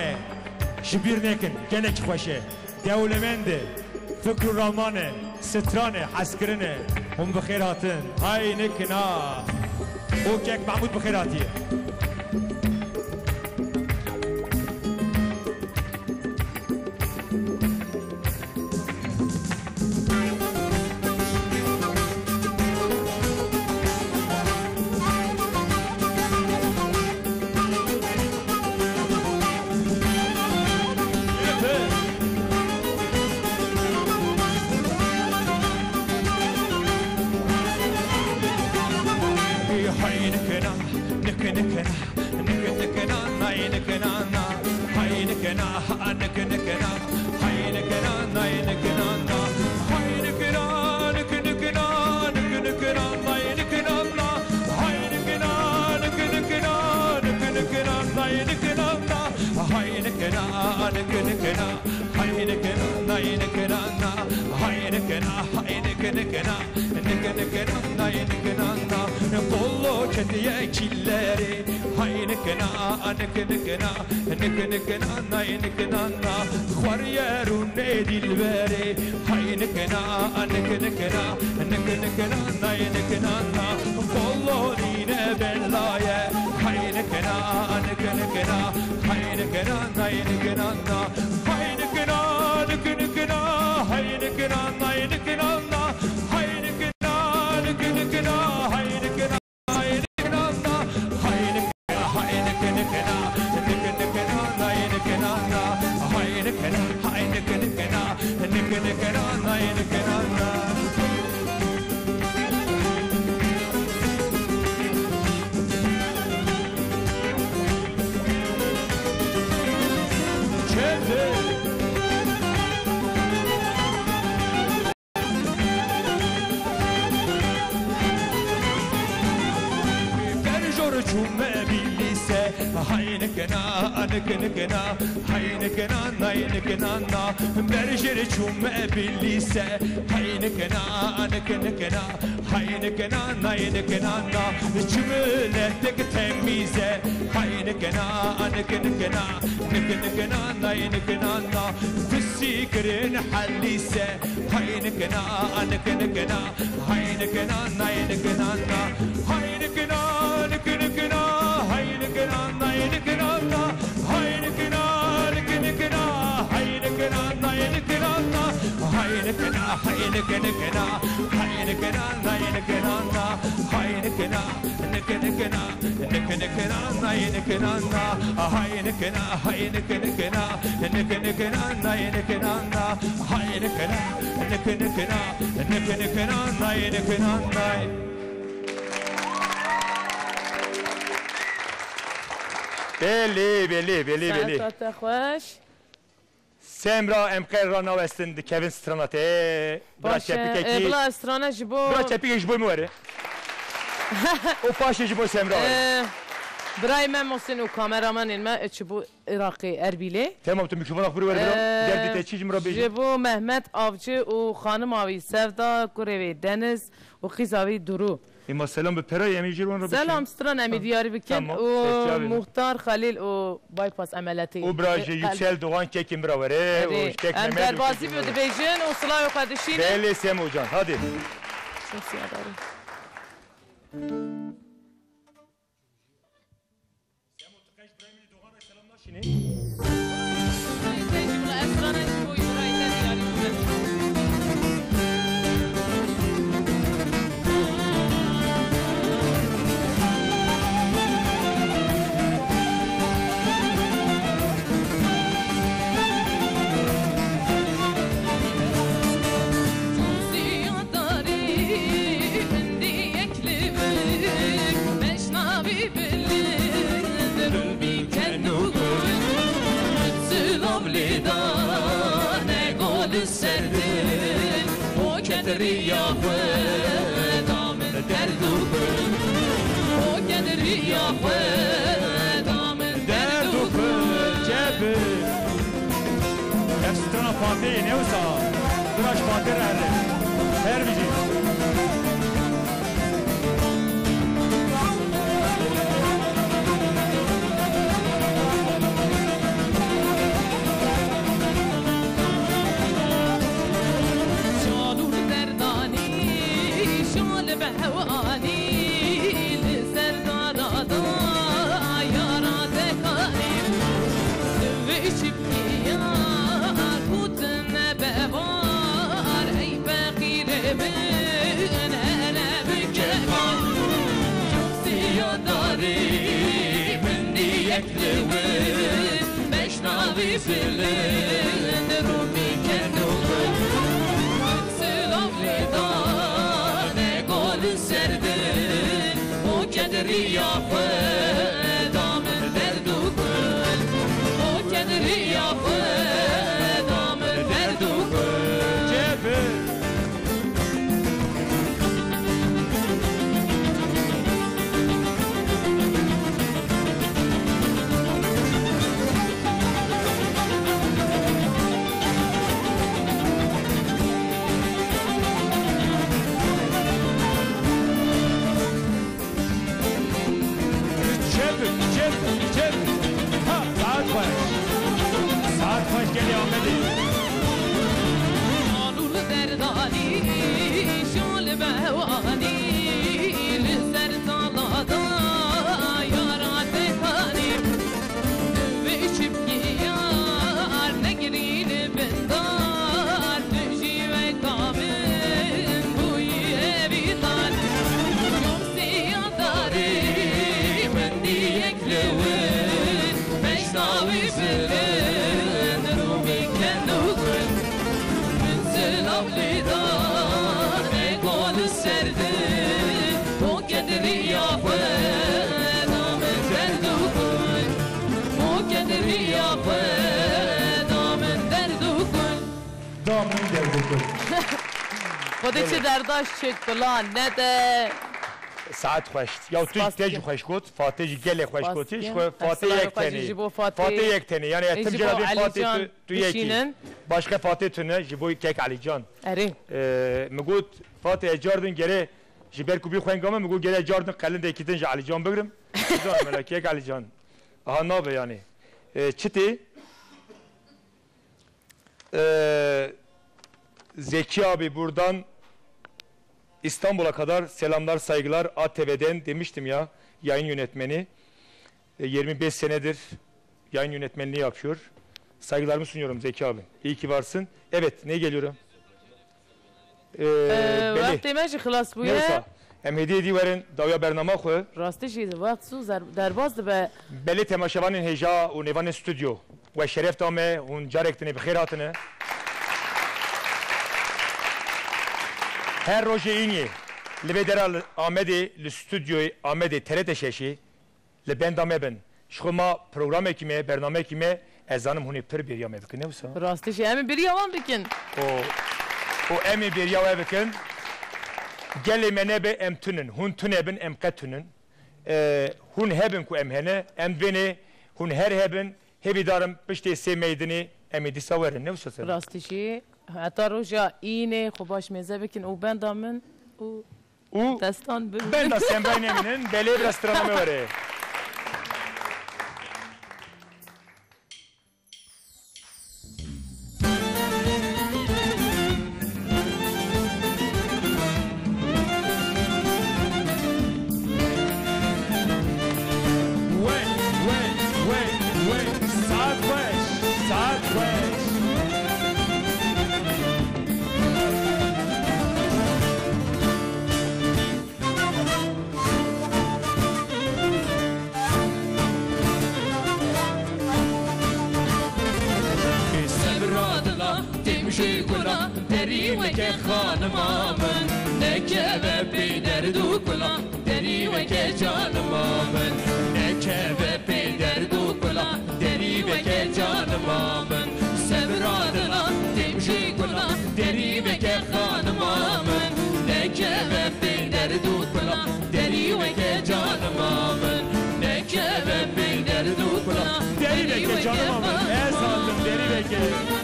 شبیر نکن گلک خوشه دولمنده فکر رامانه سترانه حسکرنه هم بخیر هاتن های نکنا او کک محمود بخیر هاتیه Çetiye killeri haynekena anekena nekena naynekena xwar yerun dilveri haynekena anekena nekena naynekena kolorine bellaye haynekena anekena haynekena naynekena haynekena nekena haynekena naynekena Haynekena, haynekena, naynekena, berjeri çumme billise. Haynekena, haynekena, haynekena, naynekena, çümületek temize. Haynekena, haynekena, nekena, naynekena, tüsikrin hallise. Haynekena, haynekena, haynekena, naynekena, haynekena, nekena, haynekena, naynekena. Haynekena, haynekena, haynekena, naynekena, haynekena, nekena, nekena, naynekena, haynekena, haynekena, nekena, naynekena, haynekena, nekena, nekena, naynekena. Beli.
ساعت خوش
Semra emker rana westin Kevin Stranate.
باشه بلا استرانه جبو
برا چپی جبو موره. او پاشه جبو Semra.
برای من محسن و کامرامن من جبو عراقی اربیله.
Tamam tu mikrofonu akburu ver bana. Derdi teçhic mura beji.
جبو مهمت آوچه و خانم آوی سفدا کوروی دنز و خیزاوی درو.
اما سلام به پرای امی جیرون رو
سلام ستران امی دیاری بکن
تمام.
و
سلام.
مختار خلیل و بایپاس عملیاتی
او براج یوسل دوان کیک مراوره و کیک
ام
نمد
دروازی بود بیجن و صلاح و قدشین
بله سمو جان هادی
شمسی اداری
Efsana Fatih ne olsa Duraş Fatih herhalde her bizi
خودی چه درداش چک بلان نده
ساعت خوش یا توی تیج خوش کود فاتح گله خوش کودیش فاتح یک تنی فاتح یک تنی یعنی اتم جرابی فاتح تو یکی başka Fatih tüne jiboy kek Ali Can مگود فاتح جاردن گره جبر کوبی خوینگامه مگود گره جاردن قلن دیکیتن ج Ali Can بگیرم جان ملا کek Ali Can aha nabe yani çiti Zeki abi buradan İstanbul'a kadar selamlar saygılar ATV'den demiştim ya yayın yönetmeni 25 senedir yayın yönetmenliği yapıyor. Saygılarımı sunuyorum Zeki abi. İyi ki varsın. Evet ne geliyorum?
Vakti meşi xılas bu ya.
Neyse. Hem hediye ediverin davya bernama xo.
Rastı şeydi vakt su derbazdı be.
Beli temaşavanın heja u nevanın stüdyo. Ve şeref dame hun carektine bixir hatine. Her roje ini Libedera Ahmedi, stüdyoyu Ahmedi TRT şeşi Le ben dame ben. Şuma program ekime, bername ekime ezanım huni pir bir yame bikin. Ne olsa?
Rastı şey emi bir yaman bikin.
O emi bir yame bikin. Geli menebe em tünün. Hun tünebin em katünün. Hun hebin ku em hene. Em beni hun her hebin. Hebidarım pişti semeydini emi disaverin. Ne olsa?
Rastı şey. Hatta roja iğne, خوباش میزه بکن او بندامن
و
دستان
بند دستیم برای نمینن بله برسترانه میوره
که خانمامن نکه و پیدر دو کلا دری و که جانمامن نکه و پیدر دو کلا دری و که جانمامن سبرادلا تمشی کلا دری و که خانمامن نکه و پیدر دو کلا دری و که جانمامن نکه و پیدر دو کلا
دری و که جانمامن از حالم دری و که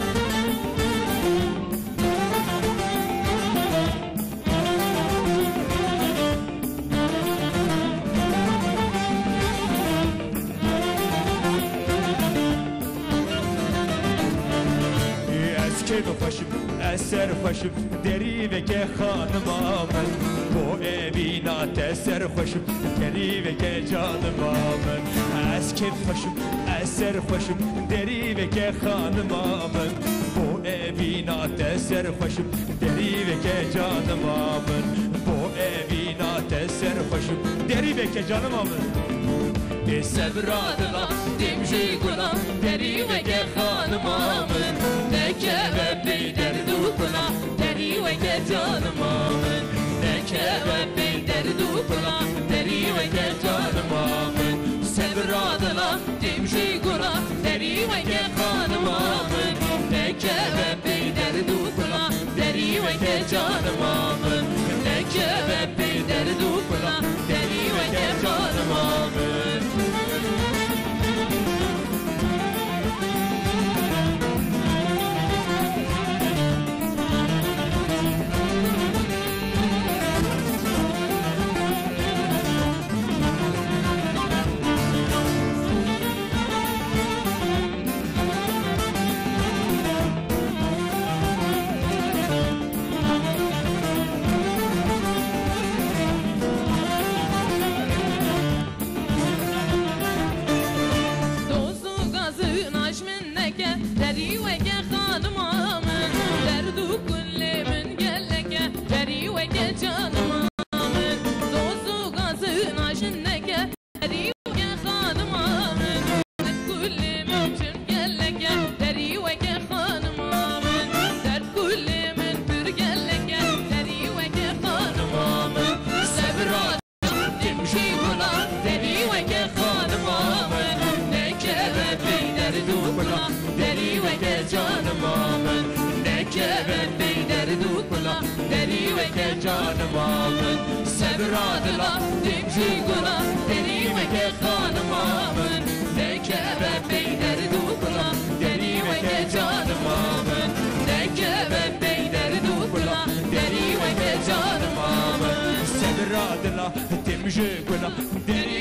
خوشم اثر خوشم دری و که خانمامن بو اوینات اثر خوشم دری و که جانمامن از که خوشم اثر خوشم دری و که خانمامن بو اوینات اثر خوشم دری و که جانمامن بو اوینات اثر خوشم دری و که جانمامن
سبرادلا دمجی گلا دری و که خانمامن نکه و بیدر دو کلا دری و که جانمامن نکه و بیدر دو کلا دری و که جانمامن سبرادلا دمجی گلا دری و که خانمامن نکه و بیدر دو کلا دری و که جانمامن نکه و بیدر دو کلا دری و که جانمامن جانمامن سبرادلا دمجی گلا دری و که خانمامن نکه و بیدر دو کلا دری و که جانمامن نکه و بیدر دو کلا دری و که جانمامن
سبرادلا دمجی گلا دری